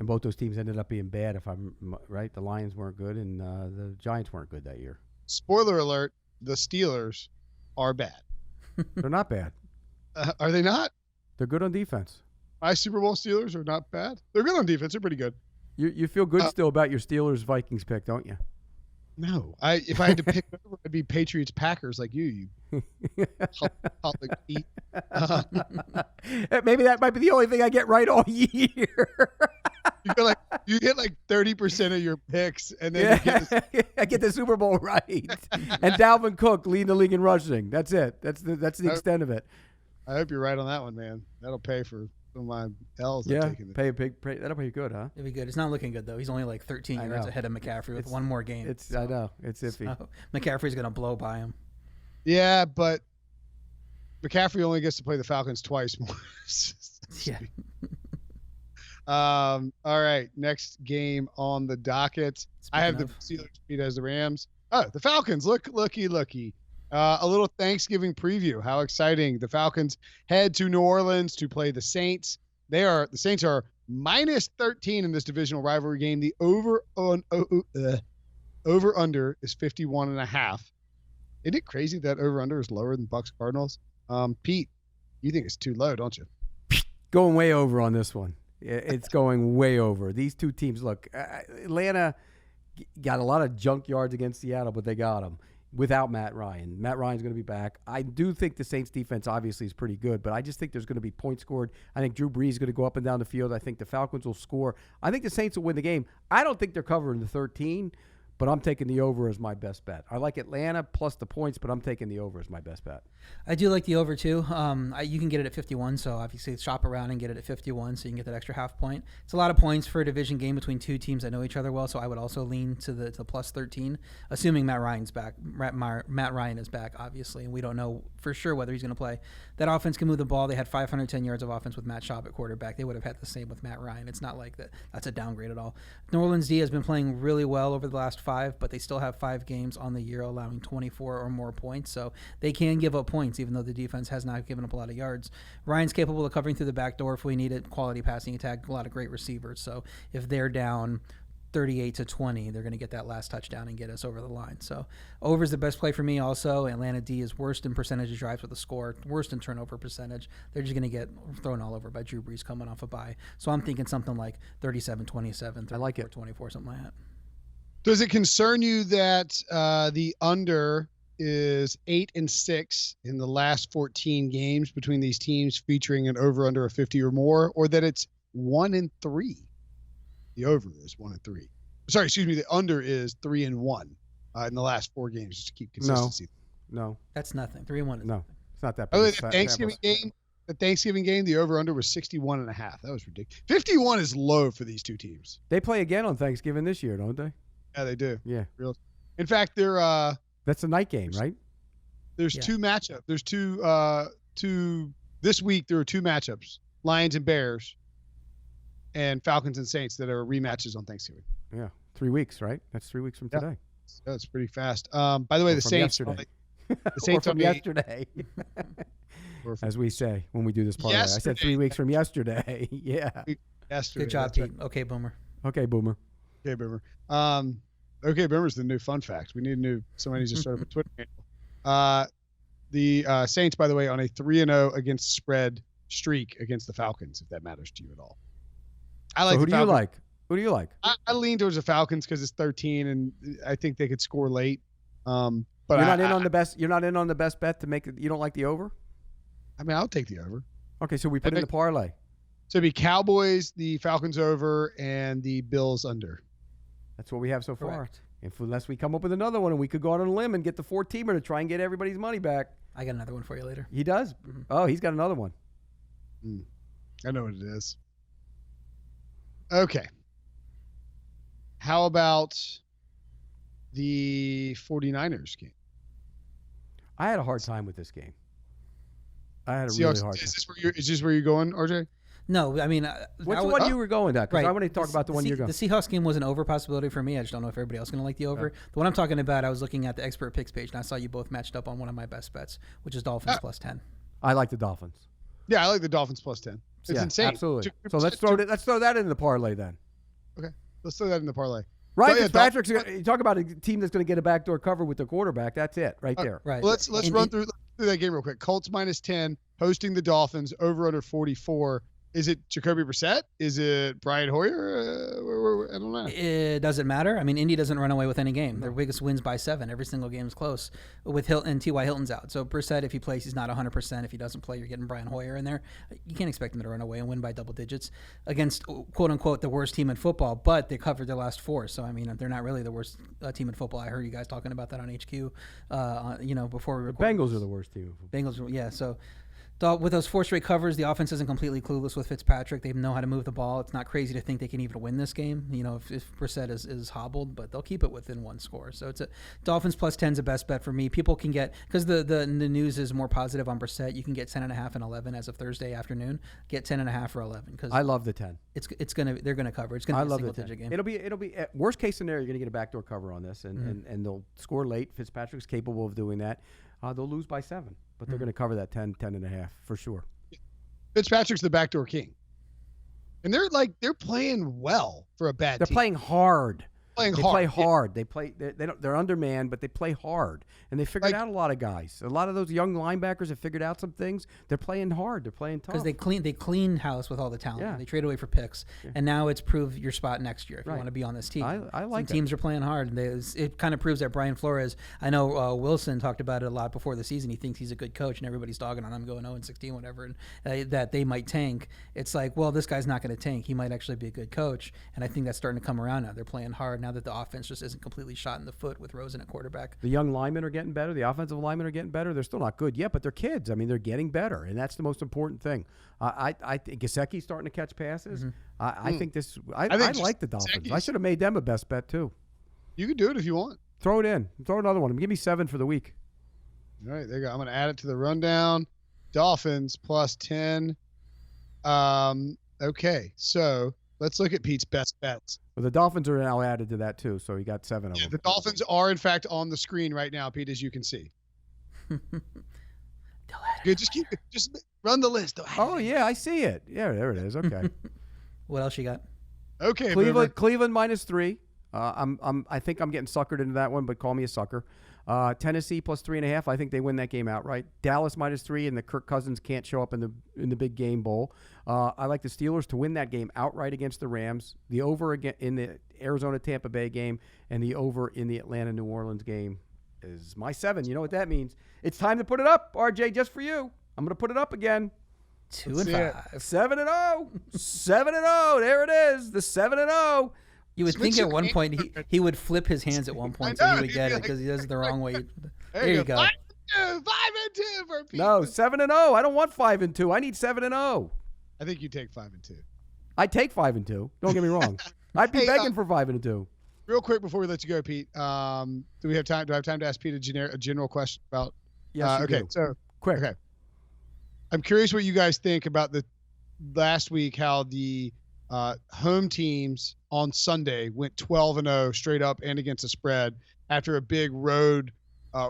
And both those teams ended up being bad, if I'm right. The Lions weren't good, and the Giants weren't good that year. Spoiler alert: the Steelers are bad. They're not bad. Are they not? They're good on defense. My Super Bowl Steelers are not bad. They're good on defense. They're pretty good. You feel good still about your Steelers-Vikings pick, don't you? No. If I had to pick, it'd be Patriots-Packers like you. Maybe that might be the only thing I get right all year. You get like 30% of your picks, and then I get the Super Bowl right. And Dalvin Cook leading the league in rushing. That's it. That's the extent of it. I hope you're right on that one, man. That'll pay for some of my L's. Yeah, that'll pay good, huh? It'll be good. It's not looking good though. He's only like 13 yards ahead of McCaffrey with one more game. I know it's iffy. So McCaffrey's gonna blow by him. Yeah, but McCaffrey only gets to play the Falcons twice more. Yeah. All right, next game on the docket. I have the Steelers beat as the Rams. Oh, the Falcons. Looky. A little Thanksgiving preview. How exciting. The Falcons head to New Orleans to play the Saints. The Saints are minus 13 in this divisional rivalry game. The over-under is 51.5. Isn't it crazy that over-under is lower than Bucs Cardinals? Pete, you think it's too low, don't you? Going way over on this one. It's going way over. These two teams, look, Atlanta got a lot of junk yards against Seattle, but they got them without Matt Ryan. Matt Ryan's going to be back. I do think the Saints defense obviously is pretty good, but I just think there's going to be points scored. I think Drew Brees is going to go up and down the field. I think the Falcons will score. I think the Saints will win the game. I don't think they're covering the 13, but I'm taking the over as my best bet. I like Atlanta plus the points, but I'm taking the over as my best bet. I do like the over too. You can get it at 51, so obviously shop around and get it at 51 so you can get that extra half point. It's a lot of points for a division game between two teams that know each other well, so I would also lean to the plus 13, assuming Matt Ryan's back. Matt Ryan is back, obviously, and we don't know for sure whether he's going to play. That offense can move the ball. They had 510 yards of offense with Matt Schaub at quarterback. They would have had the same with Matt Ryan. It's not like that's a downgrade at all. New Orleans D has been playing really well over the last 5, but they still have 5 games on the year allowing 24 or more points, so they can give up points even though the defense has not given up a lot of yards. Ryan's capable of covering through the back door if we need it. Quality passing attack, a lot of great receivers, so if they're down 38-20, they're going to get that last touchdown and get us over the line. So over is the best play for me also. Atlanta D is worst in percentage of drives with a score, worst in turnover percentage. They're just going to get thrown all over by Drew Brees coming off a bye. So I'm thinking something like 37-27, 34-24, something like that. Does it concern you that the under is 8-6 in the last 14 games between these teams featuring an over/under of 50 or more, or that it's 1-3? The over is 1-3. Sorry, excuse me. The under is 3-1 in the last 4 games, just to keep consistency. No, that's nothing. 3-1 is no. It's not that. Oh, the Thanksgiving game. The Thanksgiving game, the over/under was 61.5. That was ridiculous. 51 is low for these two teams. They play again on Thanksgiving this year, don't they? Yeah, they do. Yeah. In fact, they're that's a night game, right? There's 2 matchups. There's two this week. There are 2 matchups: Lions and Bears, and Falcons and Saints that are rematches on Thanksgiving. Yeah, 3 weeks, right? That's 3 weeks from today. That's pretty fast. By the way, the Saints. Yesterday. The Saints from yesterday. As we say when we do this parlay. I said 3 weeks from yesterday. Yeah. Yesterday. Good job, Pete. Right. Okay, Boomer. Okay, Boomer. Okay, Boomer. Okay, Boomer's the new fun fact. We need somebody needs to start up a Twitter handle. The Saints, by the way, on a 3-0 against spread streak against the Falcons, if that matters to you at all. I like. So who do you like? Who do you like? I lean towards the Falcons because it's 13, and I think they could score late. But you're not in on the best. You're not in on the best bet to make it. You don't like the over? I mean, I'll take the over. Okay, so we put in the parlay. So it'd be Cowboys, the Falcons over, and the Bills under. That's what we have so far. Correct. Unless we come up with another one, and we could go out on a limb and get the 4-teamer to try and get everybody's money back. I got another one for you later. He does? Mm-hmm. Oh, he's got another one. I know what it is. Okay. How about the 49ers game? I had a hard time with this game. I had a Seahawks, really hard time. Is this where you're going, RJ? No, I mean, what's the one you were going at? Because right. I want to talk about the one you're going. The Seahawks game was an over possibility for me. I just don't know if everybody else is going to like the over. Yeah. The one I'm talking about, I was looking at the expert picks page, and I saw you both matched up on one of my best bets, which is Dolphins plus 10. I like the Dolphins. Yeah, I like the Dolphins plus 10. It's insane. Absolutely. So let's throw that in the parlay then. Okay, let's throw that in the parlay. Right, Fitzpatrick's. You talk about a team that's going to get a backdoor cover with their quarterback. That's it, right there. Right. Well, let's run through that game real quick. Colts minus 10, hosting the Dolphins, over under 44. Is it Jacoby Brissett? Is it Brian Hoyer? I don't know. It doesn't matter. I mean, Indy doesn't run away with any game. Their biggest wins by 7. Every single game is close. With Hilton, T.Y. Hilton's out. So Brissett, if he plays, he's not 100%. If he doesn't play, you're getting Brian Hoyer in there. You can't expect him to run away and win by double digits against, quote unquote, the worst team in football. But they covered their last 4. So I mean, they're not really the worst team in football. I heard you guys talking about that on HQ. Before we recorded. The Bengals are the worst team. Bengals, yeah. So. With those 4 straight covers, the offense isn't completely clueless with Fitzpatrick. They know how to move the ball. It's not crazy to think they can even win this game, if Brissett is hobbled, but they'll keep it within 1 score. So it's a Dolphins plus 10 is the best bet for me. People can get, because the news is more positive on Brissett, you can get 10.5 and 11 as of Thursday afternoon. Get 10.5 or 11 because I love the 10. They're gonna cover. It's gonna be a single digit game. It'll be worst case scenario. You're gonna get a backdoor cover on this, and they'll score late. Fitzpatrick's capable of doing that. They'll lose by 7, but they're going to cover that 10.5 for sure. Fitzpatrick's the backdoor king, and they're playing well for a bad team. They're playing hard. They play hard. They're undermanned, but they play hard, and they figured out a lot of guys. A lot of those young linebackers have figured out some things. They're playing hard. They're playing tough. Because they clean house with all the talent. Yeah. They trade away for picks, and now it's prove your spot next year if you want to be on this team. I like teams are playing hard. It kind of proves that Brian Flores. I know Wilson talked about it a lot before the season. He thinks he's a good coach, and everybody's dogging on him, going 0-16, whatever, and that they might tank. It's like, well, this guy's not going to tank. He might actually be a good coach, and I think that's starting to come around now. They're playing hard now that the offense just isn't completely shot in the foot with Rosen at quarterback. The young linemen are getting better. The offensive linemen are getting better. They're still not good yet, but they're kids. I mean, they're getting better, and that's the most important thing. I think Gesicki's starting to catch passes. I think this. I like the Dolphins. I should have made them a best bet too. You can do it if you want. Throw it in. Throw another one. Give me 7 for the week. All right, there you go. I'm going to add it to the rundown. Dolphins plus 10. Okay, so let's look at Pete's best bets. Well, the Dolphins are now added to that too, so he got 7 of them. The Dolphins are in fact on the screen right now, Pete, as you can see. Good, just run the list. Oh yeah, I see it. Yeah, there it is. Okay. What else you got? Okay, Cleveland minus 3. I think I'm getting suckered into that one, but call me a sucker. Tennessee plus 3.5. I think they win that game outright. Dallas -3, and the Kirk Cousins can't show up in the big game bowl. I like the Steelers to win that game outright against the Rams. The over again in the Arizona-Tampa Bay game, and the over in the Atlanta-New Orleans game is my 7. You know what that means? It's time to put it up, RJ, just for you. I'm going to put it up again. 2-5. 7-0. 7-0. There it is. The 7-0. You would think at one point he would flip his hands at one point so he would get it because he does it the wrong way. There you go. 5-2 for Pete. No, 7-0. I don't want 5-2. I need 7-0. I think you take 5-2. I take 5-2. Don't get me wrong. I'd be begging for 5-2. Real quick before we let you go, Pete. Do we have time? Do I have time to ask Pete a general question about? Yes. Okay. Do. So quick. Okay. I'm curious what you guys think about the last week, how the home teams on Sunday went 12-0 straight up and against the spread after a big road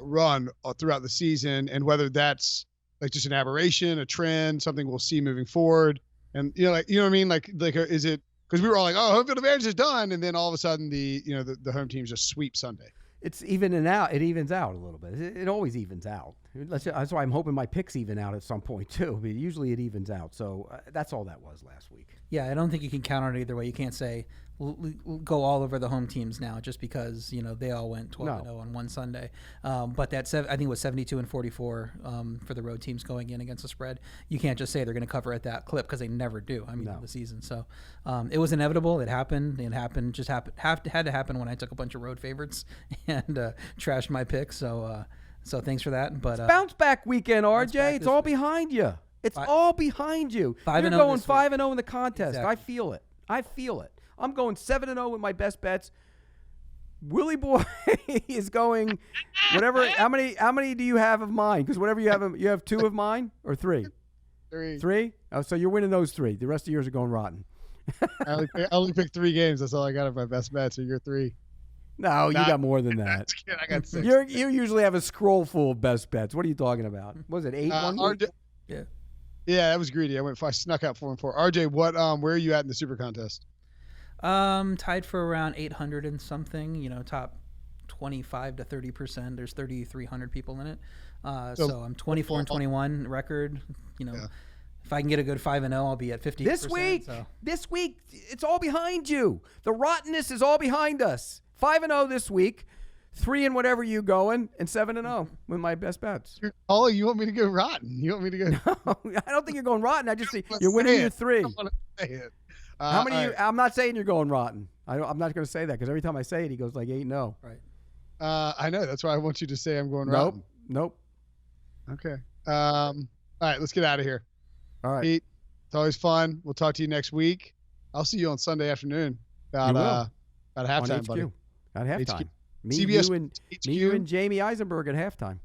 run throughout the season, and whether that's like just an aberration, a trend, something we'll see moving forward. And you know what I mean? Like is it because we were all like, oh, home field advantage is done, and then all of a sudden the home teams just sweep Sunday. It's evening out. It evens out a little bit. It always evens out. That's why I'm hoping my picks even out at some point too. But usually it evens out. So that's all that was last week. Yeah, I don't think you can count on it either way. You can't say go all over the home teams now just because they all went 12-0 on one Sunday. But I think it was 72 and 44 for the road teams going in against the spread. You can't just say they're going to cover at that clip because they never do. I mean, the season. So it was inevitable. It happened. Had to happen when I took a bunch of road favorites and trashed my picks. So thanks for that. But it's bounce back weekend, RJ. It's all behind you. It's all behind you. You're going 5-0 in the contest. Exactly. I feel it. I'm going 7-0 with my best bets. Willie Boy is going whatever. How many do you have of mine? Because whatever you have 2 of mine or 3? 3. Oh, so you're winning those 3. The rest of yours are going rotten. I only picked 3 games. That's all I got of my best bets. So you're 3. No, you got more than that. I got 6. You usually have a scroll full of best bets. What are you talking about? What was it 8 one week? Yeah, that was greedy. I snuck out 4 and 4. RJ, where are you at in the super contest? Tied for around 800 and something. Top 25 to 30%. There's 3,300 people in it. So I'm 24 and 21 record. If I can get a good 5-0, I'll be at 50%. This week, it's all behind you. The rottenness is all behind us. 5-0 this week, 3 and whatever you going, and 7-0 with my best bets. Oh, you want me to go rotten? You want me to go? No, I don't think you're going rotten. I just think you're winning your 3. I don't want to say it. How many? I'm not saying you're going rotten. I'm not going to say that because every time I say it, he goes like 8-0. Right. I know. That's why I want you to say I'm going rotten. Nope. Okay. All right. Let's get out of here. All right. Pete, it's always fun. We'll talk to you next week. I'll see you on Sunday afternoon about halftime, buddy. At halftime. HQ. Me, CBS, you and Jamie Eisenberg at halftime.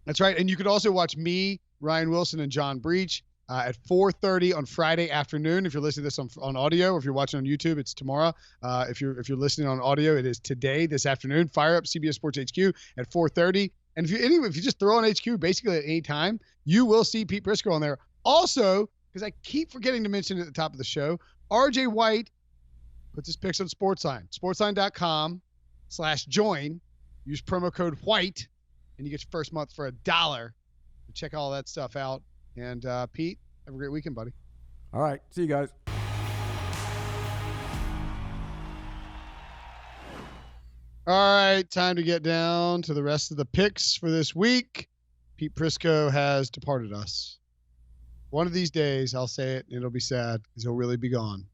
That's right. And you could also watch me, Ryan Wilson, and John Breach at 4:30 on Friday afternoon. If you're listening to this on audio, or if you're watching on YouTube, it's tomorrow. If you're listening on audio, it is today, this afternoon. Fire up CBS Sports HQ at 4:30. And if you just throw on HQ basically at any time, you will see Pete Prisco on there. Also, because I keep forgetting to mention it at the top of the show, R.J. White puts his picks on Sportsline. Sportsline.com/join. Use promo code WHITE, and you get your first month for $1. Check all that stuff out. And Pete, have a great weekend, buddy. All right. See you guys. All right. Time to get down to the rest of the picks for this week. Pete Prisco has departed us. One of these days, I'll say it, and it'll be sad because he'll really be gone.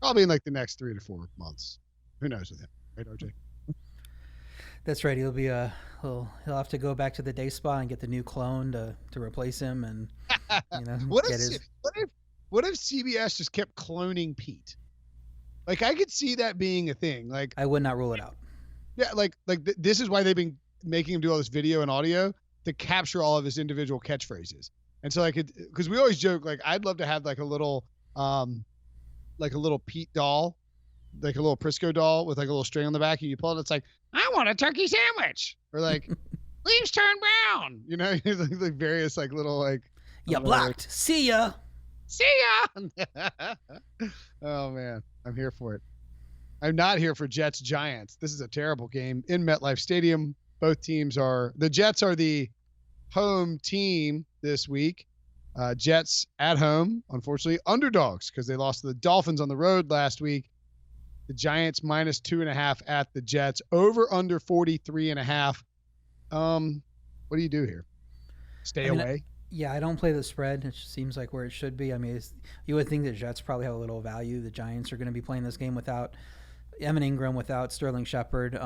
Probably in like the next 3 to 4 months. Who knows with him, right, RJ? That's right. He'll be he'll have to go back to the day spa and get the new clone to replace him, and what if CBS just kept cloning Pete? Like I could see that being a thing. Like I would not rule it out. Yeah, this is why they've been making him do all this video and audio to capture all of his individual catchphrases. And so because we always joke, like I'd love to have like a little Pete doll, like a little Prisco doll with like a little string on the back, and you pull it. It's like, I want a turkey sandwich, or like leaves turn brown. Like various like little like. You blocked. See ya. Oh man, I'm here for it. I'm not here for Jets Giants. This is a terrible game in MetLife Stadium. Both teams the Jets are the home team this week. Jets at home, unfortunately, underdogs because they lost to the Dolphins on the road last week. The Giants -2.5 at the Jets. Over under 43.5. What do you do here? Stay away? I don't play the spread. It just seems like where it should be. I mean, you would think the Jets probably have a little value. The Giants are going to be playing this game without Evan Ingram, without Sterling Shepard.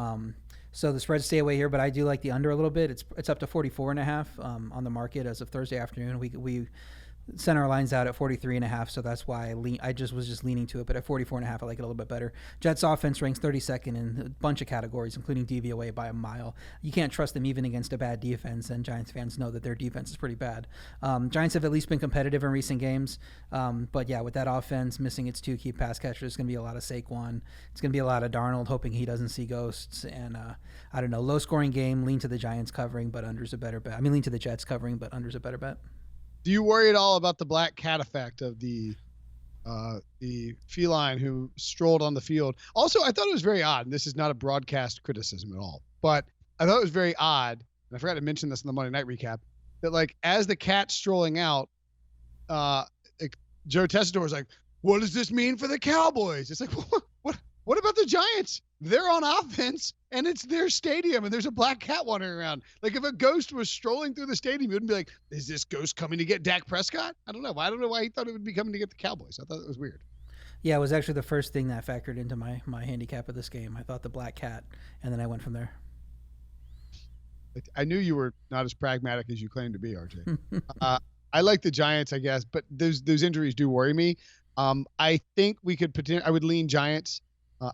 So the spread stay away here, but I do like the under a little bit. It's up to 44.5 on the market as of Thursday afternoon. We sent our lines out at 43.5, so that's why I was just leaning to it. But at 44.5, I like it a little bit better. Jets offense ranks 32nd in a bunch of categories, including DVOA by a mile. You can't trust them even against a bad defense, and Giants fans know that their defense is pretty bad. Giants have at least been competitive in recent games, but yeah, with that offense missing its 2 key pass catchers, it's going to be a lot of Saquon. It's going to be a lot of Darnold, hoping he doesn't see ghosts. And I don't know, low-scoring game. Lean to the Giants covering, but under's a better bet. I mean, lean to the Jets covering, but under's a better bet. Do you worry at all about the black cat effect of the feline who strolled on the field? Also, I thought it was very odd, and this is not a broadcast criticism at all, but I thought it was very odd, and I forgot to mention this in the Monday Night Recap, that like as the cat's strolling out, Joe Tessitore was like, "What does this mean for the Cowboys?" It's like, what about the Giants? They're on offense, and it's their stadium, and there's a black cat wandering around. Like, if a ghost was strolling through the stadium, you wouldn't be like, is this ghost coming to get Dak Prescott? I don't know. I don't know why he thought it would be coming to get the Cowboys. I thought it was weird. Yeah, it was actually the first thing that factored into my handicap of this game. I thought the black cat, and then I went from there. I knew you were not as pragmatic as you claim to be, RJ. I like the Giants, I guess, but those injuries do worry me. I think I would lean Giants.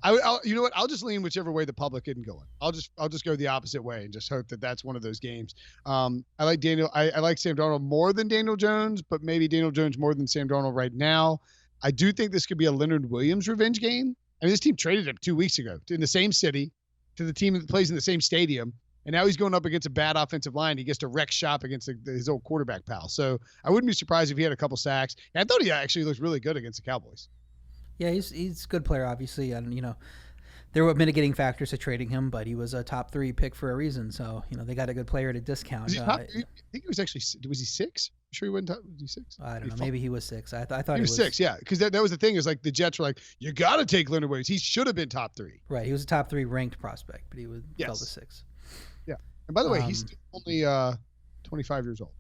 You know what? I'll just lean whichever way the public isn't going. I'll just go the opposite way and just hope that that's one of those games. I like I like Sam Darnold more than Daniel Jones, but maybe Daniel Jones more than Sam Darnold right now. I do think this could be a Leonard Williams revenge game. I mean, this team traded him 2 weeks ago in the same city to the team that plays in the same stadium. And now he's going up against a bad offensive line. He gets to wreck shop against his old quarterback pal. So I wouldn't be surprised if he had a couple sacks. And I thought he actually looked really good against the Cowboys. Yeah, he's a good player, obviously, and there were mitigating factors to trading him, but he was a top 3 pick for a reason. So they got a good player at a discount. I think he was actually was he 6? I'm sure he wasn't top. Was he 6? I don't know. Maybe he was 6. I thought he was 6. Yeah, because that was the thing is like the Jets were like, you got to take Leonard Williams. He should have been top 3. Right. He was a top 3 ranked prospect, but he fell to 6. Yeah. And by the way, he's only 25 years old.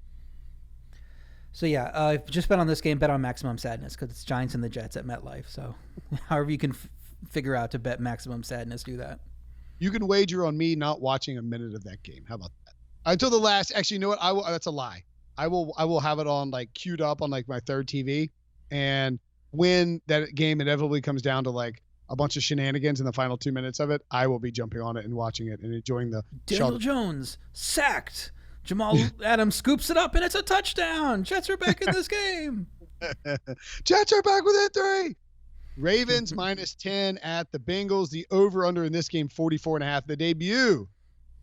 So yeah, just bet on this game. Bet on Maximum Sadness because it's Giants and the Jets at MetLife. So, however you can figure out to bet Maximum Sadness, do that. You can wager on me not watching a minute of that game. How about that? Until the last. Actually, you know what? I will. That's a lie. I will have it on like queued up on like my third TV, and when that game inevitably comes down to like a bunch of shenanigans in the final 2 minutes of it, I will be jumping on it and watching it and enjoying the. Daniel Jones sacked. Jamal Adams scoops it up, and it's a touchdown. Jets are back in this game. Jets are back within 3. Ravens -10 at the Bengals. The over-under in this game, 44.5. The debut.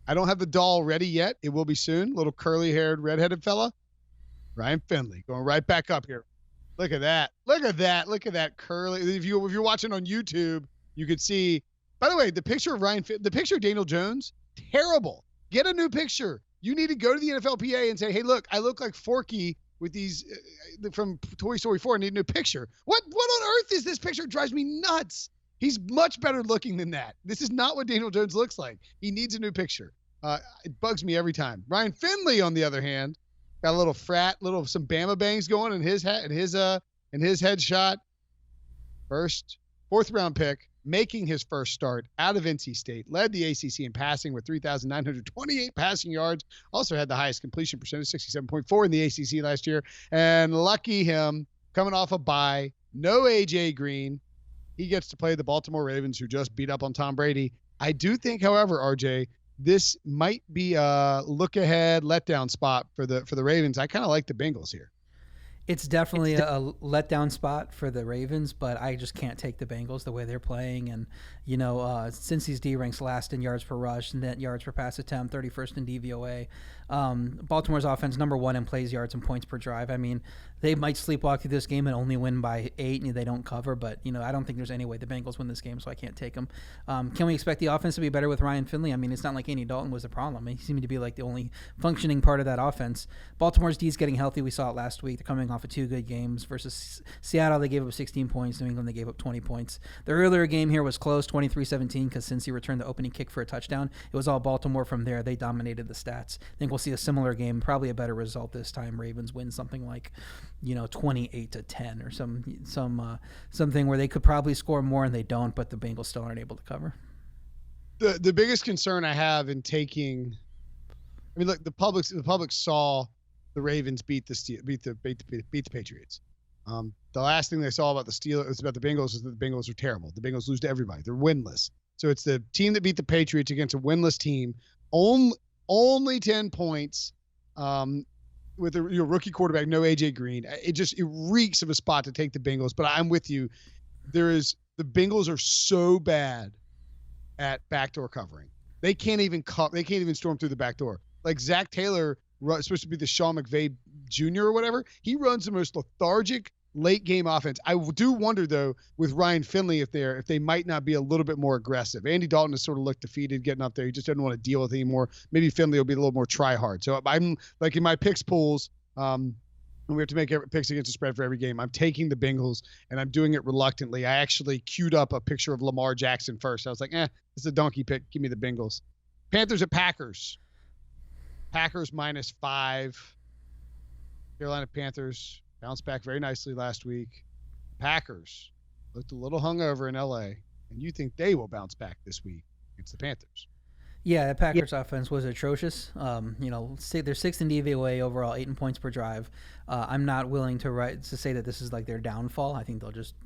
I don't have the doll ready yet. It will be soon. Little curly-haired, redheaded fella. Ryan Finley going right back up here. Look at that. Look at that. Look at that curly. If you're watching on YouTube, you could see. By the way, the picture of the picture of Daniel Jones, terrible. Get a new picture. You need to go to the NFLPA and say, hey, look, I look like Forky with these from Toy Story 4. I need a new picture. What on earth is this picture? It drives me nuts. He's much better looking than that. This is not what Daniel Jones looks like. He needs a new picture. It bugs me every time. Ryan Finley, on the other hand, got a little some Bama bangs going in his headshot. Fourth round pick, making his first start out of NC State, led the ACC in passing with 3,928 passing yards, also had the highest completion percentage, 67.4 in the ACC last year, and lucky him, coming off a bye, no A.J. Green, he gets to play the Baltimore Ravens, who just beat up on Tom Brady. I do think, however, RJ, this might be a look-ahead letdown spot for the Ravens. I kind of like the Bengals here. It's definitely a letdown spot for the Ravens, but I just can't take the Bengals the way they're playing. And, Cincy's D ranks last in yards per rush, net yards per pass attempt, 31st in DVOA. Baltimore's offense, number 1 in plays, yards, and points per drive. I mean, They might sleepwalk through this game and only win by 8, and they don't cover. But, I don't think there's any way the Bengals win this game, so I can't take them. Can we expect the offense to be better with Ryan Finley? I mean, it's not like Andy Dalton was the problem. He seemed to be like the only functioning part of that offense. Baltimore's D's getting healthy. We saw it last week. They're coming off of 2 good games versus Seattle. They gave up 16 points. New England, they gave up 20 points. The earlier game here was close, 23-17, because Cincy returned the opening kick for a touchdown. It was all Baltimore from there. They dominated the stats. I think we'll see a similar game, probably a better result this time. Ravens win something like 28-10 or something where they could probably score more and they don't, but the Bengals still aren't able to cover. The biggest concern I have in taking, look, the public saw the Ravens beat the Patriots. The last thing they saw about the Steelers, about the Bengals, is that the Bengals are terrible. The Bengals lose to everybody. They're winless. So it's the team that beat the Patriots against a winless team. Only 10 points. With your rookie quarterback, no AJ Green. It reeks of a spot to take the Bengals, but I'm with you. The Bengals are so bad at backdoor covering. They can't even storm through the back door. Like Zach Taylor, supposed to be the Sean McVay Jr. or whatever. He runs the most lethargic late game offense. I do wonder though with Ryan Finley if they might not be a little bit more aggressive. Andy Dalton has sort of looked defeated getting up there. He just doesn't want to deal with it anymore. Maybe Finley will be a little more try hard. So I'm like in my picks pools, and we have to make picks against the spread for every game. I'm taking the Bengals and I'm doing it reluctantly. I actually queued up a picture of Lamar Jackson first. I was like, this is a donkey pick. Give me the Bengals. Panthers at Packers. Packers -5. Carolina Panthers bounced back very nicely last week. Packers looked a little hungover in LA, and you think they will bounce back this week against the Panthers. Yeah, the Packers offense was atrocious. They're 6th in DVOA overall, 8 points per drive. I'm not willing to say that this is like their downfall. I think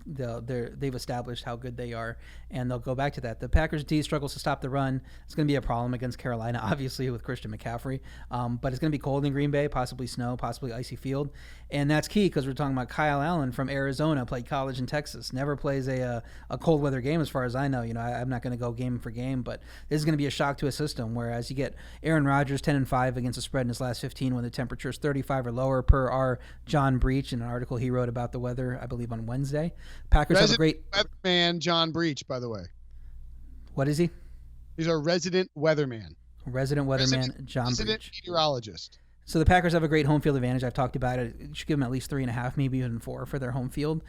they've established how good they are, and they'll go back to that. The Packers D struggles to stop the run. It's going to be a problem against Carolina, obviously with Christian McCaffrey. But it's going to be cold in Green Bay, possibly snow, possibly icy field, and that's key because we're talking about Kyle Allen from Arizona, played college in Texas, never plays a cold weather game as far as I know. I'm not going to go game for game, but this is going to be a shock to a system. Whereas you get Aaron Rodgers 10-5 against the spread in his last 15 when the temperature is 35 or lower, per our John Breach in an article he wrote about the weather, I believe on Wednesday. Packers have a great weatherman, John Breach, by the way. What is he? He's our resident weatherman. John Breach. Resident meteorologist. So the Packers have a great home field advantage. I've talked about it. You should give them at least 3.5, maybe even 4 for their home field.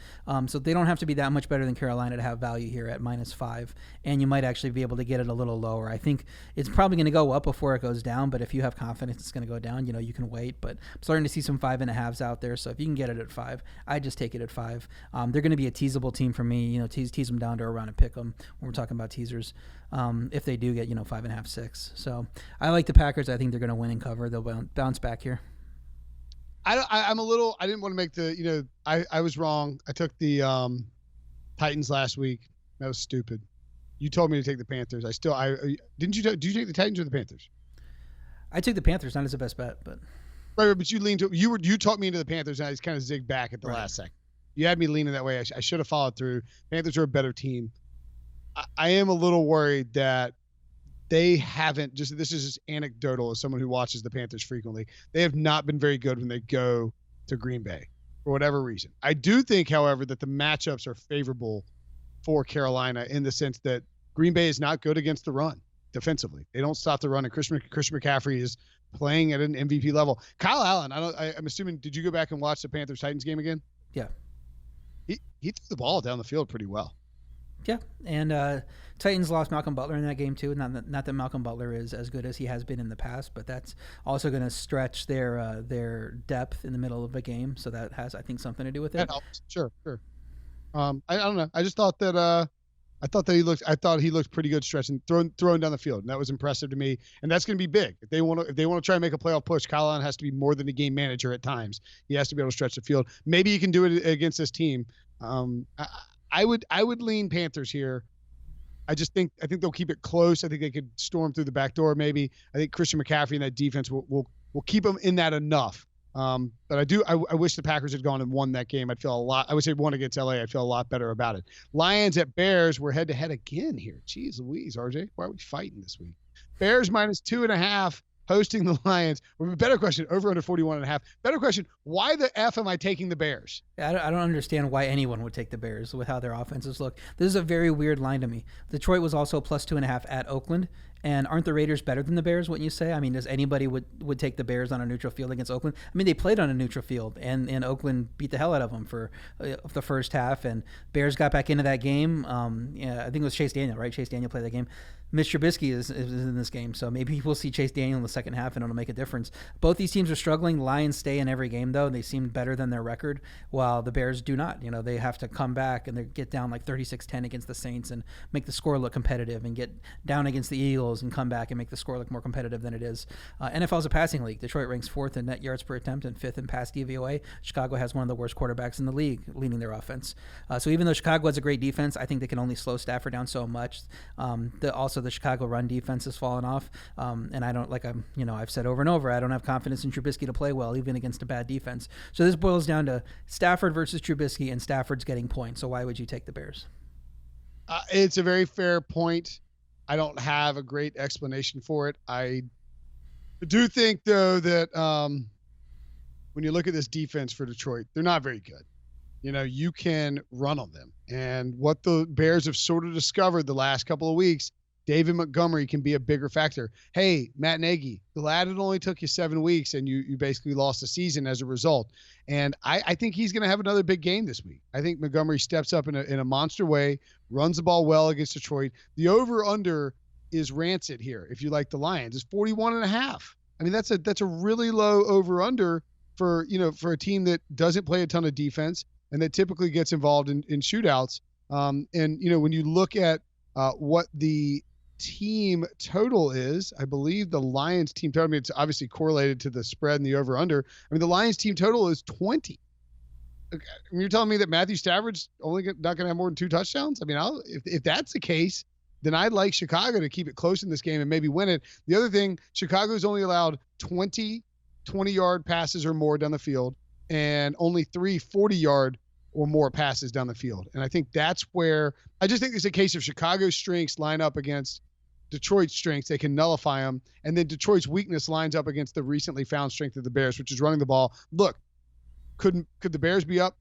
So they don't have to be that much better than Carolina to have value here at -5. And you might actually be able to get it a little lower. I think it's probably going to go up before it goes down. But if you have confidence it's going to go down, you can wait. But I'm starting to see some 5.5s out there. So if you can get it at 5, I just take it at 5. They're going to be a teasable team for me. Tease them down to around and pick them when we're talking about teasers. If they do get 5.5, 6. So I like the Packers. I think they're going to win and cover. They'll bounce back here. I didn't want to make the, I was wrong. I took the Titans last week. That was stupid. You told me to take the Panthers. Did you take the Titans or the Panthers? I took the Panthers, not as the best bet, but. Right, but you leaned to, you talked me into the Panthers and I just kind of zigged back at the last second. You had me leaning that way. I should have followed through. Panthers are a better team. I am a little worried that they haven't, this is just anecdotal as someone who watches the Panthers frequently, they have not been very good when they go to Green Bay for whatever reason. I do think, however, that the matchups are favorable for Carolina in the sense that Green Bay is not good against the run defensively. They don't stop the run, and Christian McCaffrey is playing at an MVP level. Kyle Allen, I'm assuming, did you go back and watch the Panthers-Titans game again? Yeah. He threw the ball down the field pretty well. Yeah, and Titans lost Malcolm Butler in that game too. Not that Malcolm Butler is as good as he has been in the past, but that's also going to stretch their depth in the middle of a game. So that has, I think, something to do with it. That helps. Sure. I don't know. I just thought that he looked pretty good stretching, throwing down the field, and that was impressive to me. And that's going to be big if they want to try and make a playoff push. Kyle Allen has to be more than a game manager at times. He has to be able to stretch the field. Maybe he can do it against this team. I would lean Panthers here. I think they'll keep it close. I think they could storm through the back door maybe. I think Christian McCaffrey and that defense will keep them in that enough. But I wish the Packers had gone and won that game. I would say won against LA. I'd feel a lot better about it. Lions at Bears. We're head to head again here. Jeez Louise, RJ. Why are we fighting this week? Bears -2.5. hosting the Lions. Or a better question, over under 41.5. Better question, why the F am I taking the Bears? I don't understand why anyone would take the Bears with how their offenses look. This is a very weird line to me. Detroit was also plus 2.5 at Oakland. And aren't the Raiders better than the Bears, wouldn't you say? I mean, does anybody would take the Bears on a neutral field against Oakland? I mean, they played on a neutral field, and Oakland beat the hell out of them for the first half, and Bears got back into that game. I think it was Chase Daniel, right? Chase Daniel played that game. Mitch Trubisky is in this game, so maybe we'll see Chase Daniel in the second half, and it'll make a difference. Both these teams are struggling. Lions stay in every game, though. They seem better than their record, while the Bears do not. You know, they have to come back, and they get down like 36-10 against the Saints and make the score look competitive, and get down against the Eagles and come back and make the score look more competitive than it is. NFL is a passing league. Detroit ranks 4th in net yards per attempt and 5th in pass DVOA. Chicago has one of the worst quarterbacks in the league leading their offense. So even though Chicago has a great defense, I think they can only slow Stafford down so much. Also, the Chicago run defense has fallen off, and I don't I've said over and over, I don't have confidence in Trubisky to play well, even against a bad defense. So this boils down to Stafford versus Trubisky, and Stafford's getting points. So why would you take the Bears? It's a very fair point. I don't have a great explanation for it. I do think, though, that when you look at this defense for Detroit, they're not very good. You know, you can run on them. And what the Bears have sort of discovered the last couple of weeks, David Montgomery can be a bigger factor. Hey, Matt Nagy, glad it only took you 7 weeks and you basically lost a season as a result. And I think he's going to have another big game this week. I think Montgomery steps up in a monster way, runs the ball well against Detroit. The over-under is rancid here. If you like the Lions, it's 41.5. I mean, that's a really low over-under for a team that doesn't play a ton of defense and that typically gets involved in shootouts. And when you look at what the team total is, I believe the Lions team total, I mean, it's obviously correlated to the spread and the over-under. I mean, the Lions team total is 20. Okay. I mean, you're telling me that Matthew Stafford's not going to have more than 2 touchdowns? I mean, if that's the case, then I'd like Chicago to keep it close in this game and maybe win it. The other thing, Chicago's only allowed 20-yard passes or more down the field, and only 3 40-yard or more passes down the field. And I think that's where I just think it's a case of Chicago's strengths line up against Detroit's strengths. They can nullify them. And then Detroit's weakness lines up against the recently found strength of the Bears, which is running the ball. Look, could the Bears be up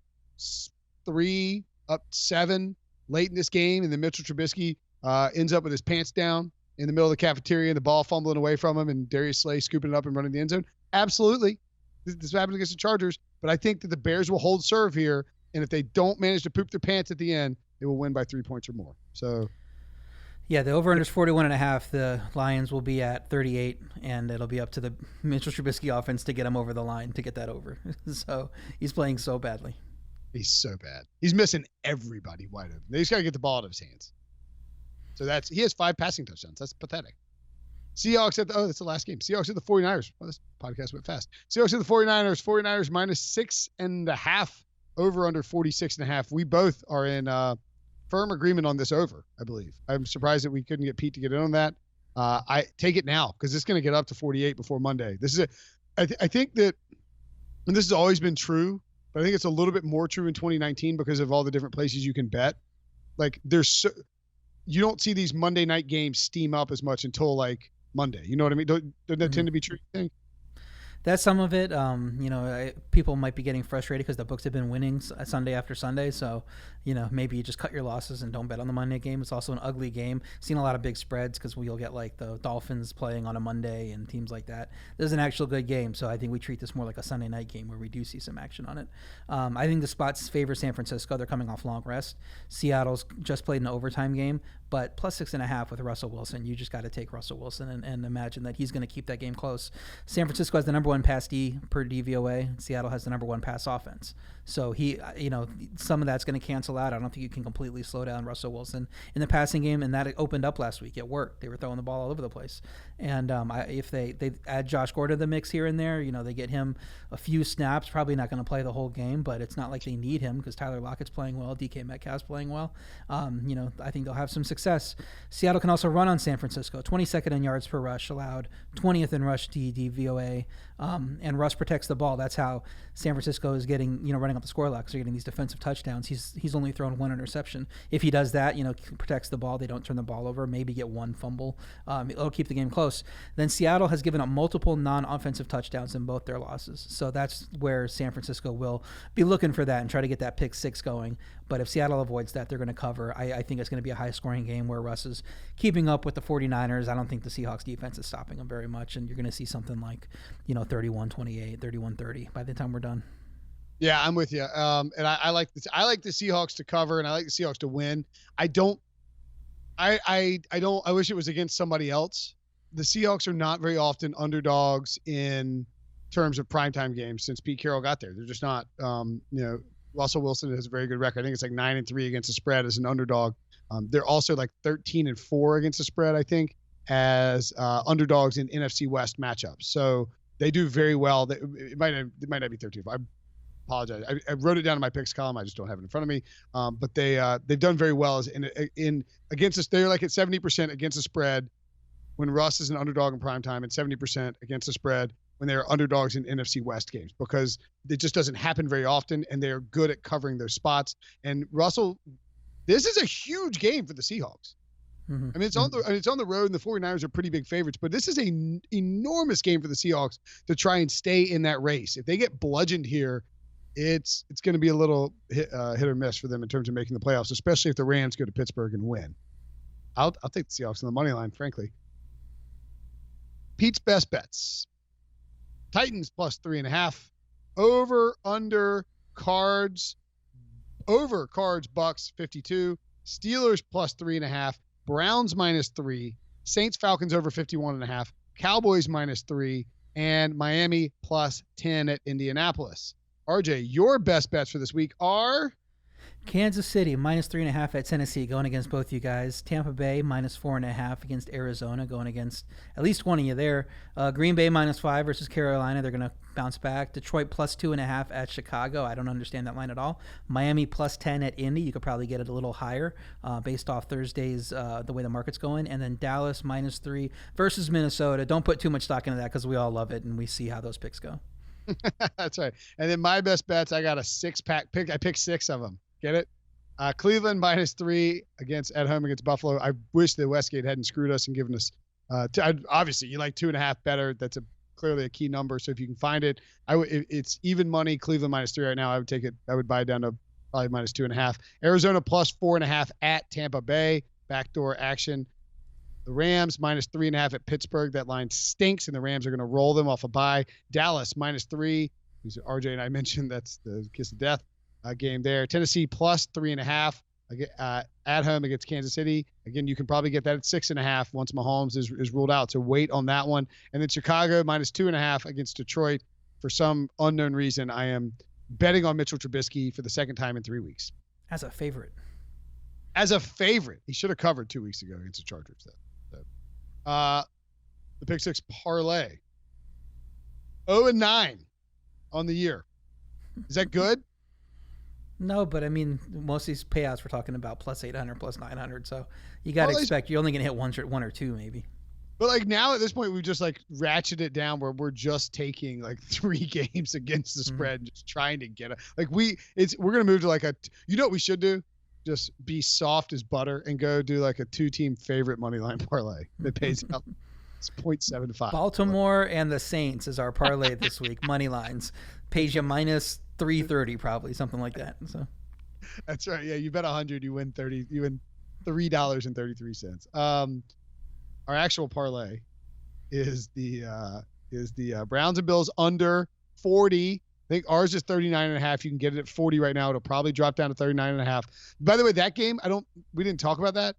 3, up 7 late in this game, and then Mitchell Trubisky ends up with his pants down in the middle of the cafeteria and the ball fumbling away from him and Darius Slay scooping it up and running the end zone? Absolutely. This happened against the Chargers, but I think that the Bears will hold serve here. And if they don't manage to poop their pants at the end, they will win by 3 points or more. So, yeah, the over-under is 41.5. The Lions will be at 38, and it'll be up to the Mitchell Trubisky offense to get him over the line to get that over. So he's playing so badly. He's so bad. He's missing everybody wide open. They just got to get the ball out of his hands. So he has 5 passing touchdowns. That's pathetic. Seahawks that's the last game. Seahawks at the 49ers. Well, this podcast went fast. Seahawks at the 49ers. 49ers minus 6.5. Over under 46.5. We both are in firm agreement on this over, I believe. I'm surprised that we couldn't get Pete to get in on that. I take it now because it's going to get up to 48 before Monday. This is it. I think that, and this has always been true, but I think it's a little bit more true in 2019 because of all the different places you can bet. Like you don't see these Monday night games steam up as much until like Monday. You know what I mean? Doesn't that tend to be true, you think? That's some of it. People might be getting frustrated because the books have been winning Sunday after Sunday. So, maybe you just cut your losses and don't bet on the Monday game. It's also an ugly game. Seen a lot of big spreads because we'll get like the Dolphins playing on a Monday and teams like that. This is an actual good game. So I think we treat this more like a Sunday night game where we do see some action on it. I think the spots favor San Francisco. They're coming off long rest. Seattle's just played an overtime game, but plus 6.5 with Russell Wilson. You just got to take Russell Wilson and imagine that he's going to keep that game close. San Francisco has the number 1 pass D per DVOA. Seattle has the number 1 pass offense. So some of that's going to cancel out. I don't think you can completely slow down Russell Wilson in the passing game, and that opened up last week. It worked. They were throwing the ball all over the place. And if they add Josh Gordon to the mix here and there, they get him a few snaps, probably not going to play the whole game, but it's not like they need him because Tyler Lockett's playing well, DK Metcalf's playing well. I think they'll have some success. Seattle can also run on San Francisco. 22nd in yards per rush allowed, 20th in rush DVOA. and Russ protects the ball. That's how San Francisco is getting, running up the score locks. They're getting these defensive touchdowns. He's only thrown one interception. If he does that, protects the ball, they don't turn the ball over, maybe get one fumble. It'll keep the game close. Then Seattle has given up multiple non-offensive touchdowns in both their losses. So that's where San Francisco will be looking for that and try to get that pick six going. But if Seattle avoids that, they're going to cover. I think it's going to be a high-scoring game where Russ is keeping up with the 49ers. I don't think the Seahawks defense is stopping them very much, and you're going to see something like, 31-28, 31-30 by the time we're done. Yeah, I'm with you. And I like this. I like the Seahawks to cover, and I like the Seahawks to win. I wish it was against somebody else. The Seahawks are not very often underdogs in terms of primetime games since Pete Carroll got there. They're just not. Russell Wilson has a very good record. I think it's like 9-3 against the spread as an underdog. They're also like 13-4 against the spread, I think, as underdogs in NFC West matchups. So they do very well. It might not be 13. I apologize. I wrote it down in my picks column. I just don't have it in front of me. But they've done very well as in against us. They're like at 70% against the spread when Russ is an underdog in primetime, and 70% against the spread when they're underdogs in NFC West games, because it just doesn't happen very often, and they're good at covering those spots. And Russell, this is a huge game for the Seahawks. Mm-hmm. I mean, it's on the road, and the 49ers are pretty big favorites, but this is an enormous game for the Seahawks to try and stay in that race. If they get bludgeoned here, it's going to be a little hit or miss for them in terms of making the playoffs, especially if the Rams go to Pittsburgh and win. I'll take the Seahawks on the money line, frankly. Pete's best bets. Titans plus 3.5. Over Cards Bucs 52. Steelers plus 3.5. Browns -3. Saints Falcons over 51.5. Cowboys -3. And Miami plus 10 at Indianapolis. RJ, your best bets for this week are Kansas City -3.5 at Tennessee, going against both you guys. Tampa Bay -4.5 against Arizona, going against at least one of you there. Green Bay -5 versus Carolina. They're going to bounce back. Detroit plus 2.5 at Chicago. I don't understand that line at all. Miami plus 10 at Indy. You could probably get it a little higher based off Thursday's the way the market's going. And then Dallas -3 versus Minnesota. Don't put too much stock into that because we all love it and we see how those picks go. That's right. And then my best bets, I got a 6-pack pick. I picked 6 of them. Get it? Cleveland -3 at home against Buffalo. I wish the Westgate hadn't screwed us and given us. Obviously, you like 2.5 better. That's clearly a key number. So if you can find it, it's even money. Cleveland -3 right now. I would take it. I would buy it down to probably -2.5. Arizona plus 4.5 at Tampa Bay. Backdoor action. The Rams -3.5 at Pittsburgh. That line stinks, and the Rams are going to roll them off a bye. Dallas -3. RJ and I mentioned that's the kiss of death game there. Tennessee plus 3.5 at home against Kansas City. Again, you can probably get that at 6.5 once Mahomes is ruled out. So wait on that one. And then Chicago -2.5 against Detroit. For some unknown reason, I am betting on Mitchell Trubisky for the second time in 3 weeks. As a favorite. He should have covered 2 weeks ago against the Chargers, though. The Pick Six parlay. 0-9 on the year. Is that good? No, but I mean, most of these payouts we're talking about plus 800, plus 900. So you got to expect you're only going to hit one or two maybe. But like now at this point, we've just like ratcheted it down where we're just taking like 3 games against the spread and just trying to get it. Like we're going to move to like what we should do? Just be soft as butter and go do like a 2-team favorite money line parlay that pays out. It's 0.75. Baltimore and the Saints is our parlay this week. Money lines pays you -330, probably something like that. So that's right. Yeah, you bet 100, you win 30. You win $3.33. Our actual parlay is the Browns and Bills under 40. I think ours is 39.5. You can get it at 40 right now. It'll probably drop down to 39.5. By the way, that game, we didn't talk about that.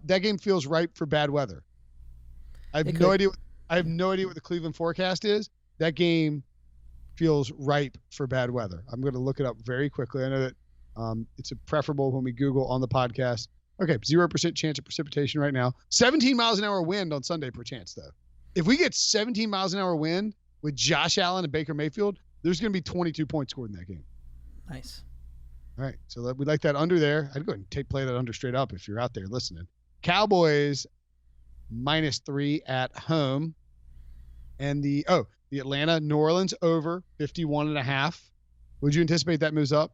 That game feels ripe for bad weather. I have no idea what the Cleveland forecast is. That game feels ripe for bad weather. I'm going to look it up very quickly. I know that it's preferable when we Google on the podcast. Okay, 0% chance of precipitation right now. 17 miles an hour wind on Sunday per chance, though. If we get 17 miles an hour wind with Josh Allen and Baker Mayfield, there's going to be 22 points scored in that game. Nice. All right, so we like that under there. I'd go ahead and play that under straight up if you're out there listening. Cowboys -3 at home. And the Atlanta, New Orleans over 51.5. Would you anticipate that moves up?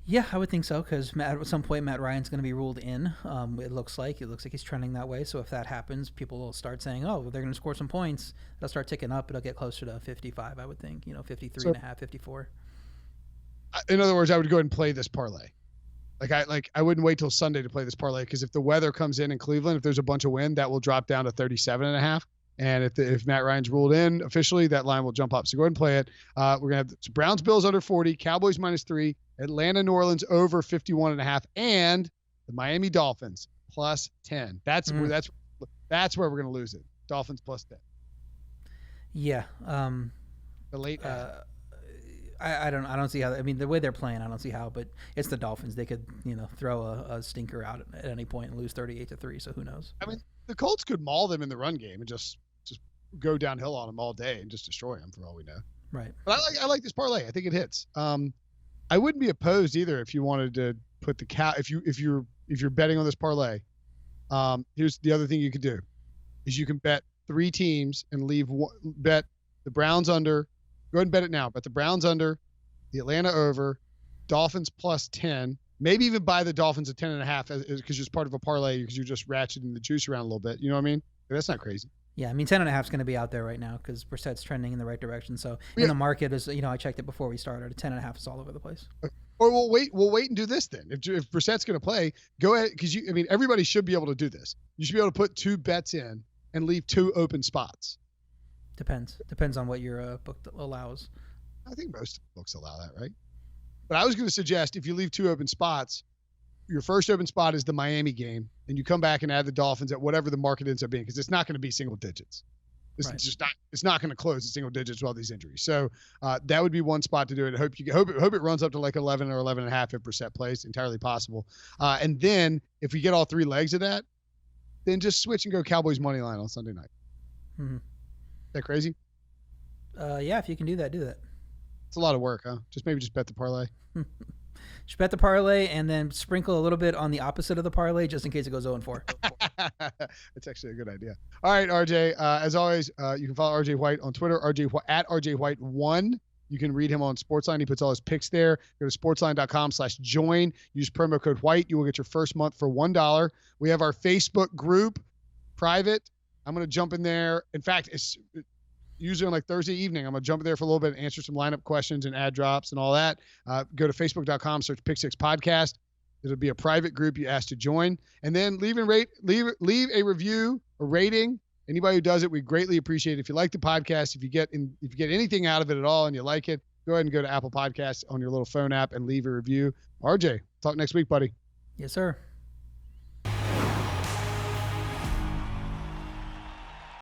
Yeah, I would think so, because at some point Matt Ryan's going to be ruled in. It looks like he's trending that way. So if that happens, people will start saying, "Oh, they're going to score some points." It'll start ticking up. It'll get closer to 55, I would think. 53.5, 54. In other words, I would go ahead and play this parlay. I wouldn't wait till Sunday to play this parlay, because if the weather comes in Cleveland, if there's a bunch of wind, that will drop down to 37.5. And if Matt Ryan's ruled in officially, that line will jump up. So go ahead and play it. We're going to have Browns Bills under 40, Cowboys -3, Atlanta New Orleans over 51.5, and the Miami Dolphins +10. That's where we're going to lose it. Dolphins +10. Yeah. The late. I don't see how. I mean, the way they're playing, I don't see how. But it's the Dolphins. They could throw a stinker out at any point and lose 38-3. So who knows? I mean, the Colts could maul them in the run game and just go downhill on them all day and just destroy them for all we know. Right. But I like this parlay. I think it hits. I wouldn't be opposed either if you wanted to put the if you're betting on this parlay. Here's the other thing you could do is you can bet 3 teams and bet the Browns under. Go ahead and bet it now. Bet the Browns under, the Atlanta over, Dolphins +10. Maybe even buy the Dolphins at 10.5 because it's part of a parlay, because you're just ratcheting the juice around a little bit. You know what I mean? That's not crazy. Yeah, I mean 10.5 is going to be out there right now because Brissett's trending in the right direction. So in the market is, I checked it before we started. 10.5 is all over the place. Or we'll wait and do this then. If Brissett's going to play, go ahead, because everybody should be able to do this. You should be able to put 2 bets in and leave 2 open spots. Depends on what your book allows. I think most books allow that, right? But I was going to suggest if you leave 2 open spots, your first open spot is the Miami game, and you come back and add the Dolphins at whatever the market ends up being, because it's not going to be single digits. It's not going to close at single digits with all these injuries. So that would be one spot to do it. I hope it runs up to like 11 or 11.5 if Brissett plays. Entirely possible. And then if we get all 3 legs of that, then just switch and go Cowboys money line on Sunday night. Mm-hmm. Is that crazy? Yeah, if you can do that, do that. It's a lot of work, huh? Maybe just bet the parlay. Just bet the parlay and then sprinkle a little bit on the opposite of the parlay just in case it goes 0-4. That's actually a good idea. All right, RJ. As always, you can follow RJ White on Twitter, at RJ White 1. You can read him on Sportsline. He puts all his picks there. Go to sportsline.com/join. Use promo code White. You will get your first month for $1. We have our Facebook group, private. I'm going to jump in there. In fact, it's usually on like Thursday evening. I'm going to jump in there for a little bit and answer some lineup questions and ad drops and all that. Go to facebook.com, search Pick Six Podcast. It'll be a private group you ask to join. And then leave a review, a rating. Anybody who does it, we greatly appreciate it. If you like the podcast, if you get anything out of it at all and you like it, go ahead and go to Apple Podcasts on your little phone app and leave a review. RJ, talk next week, buddy. Yes, sir.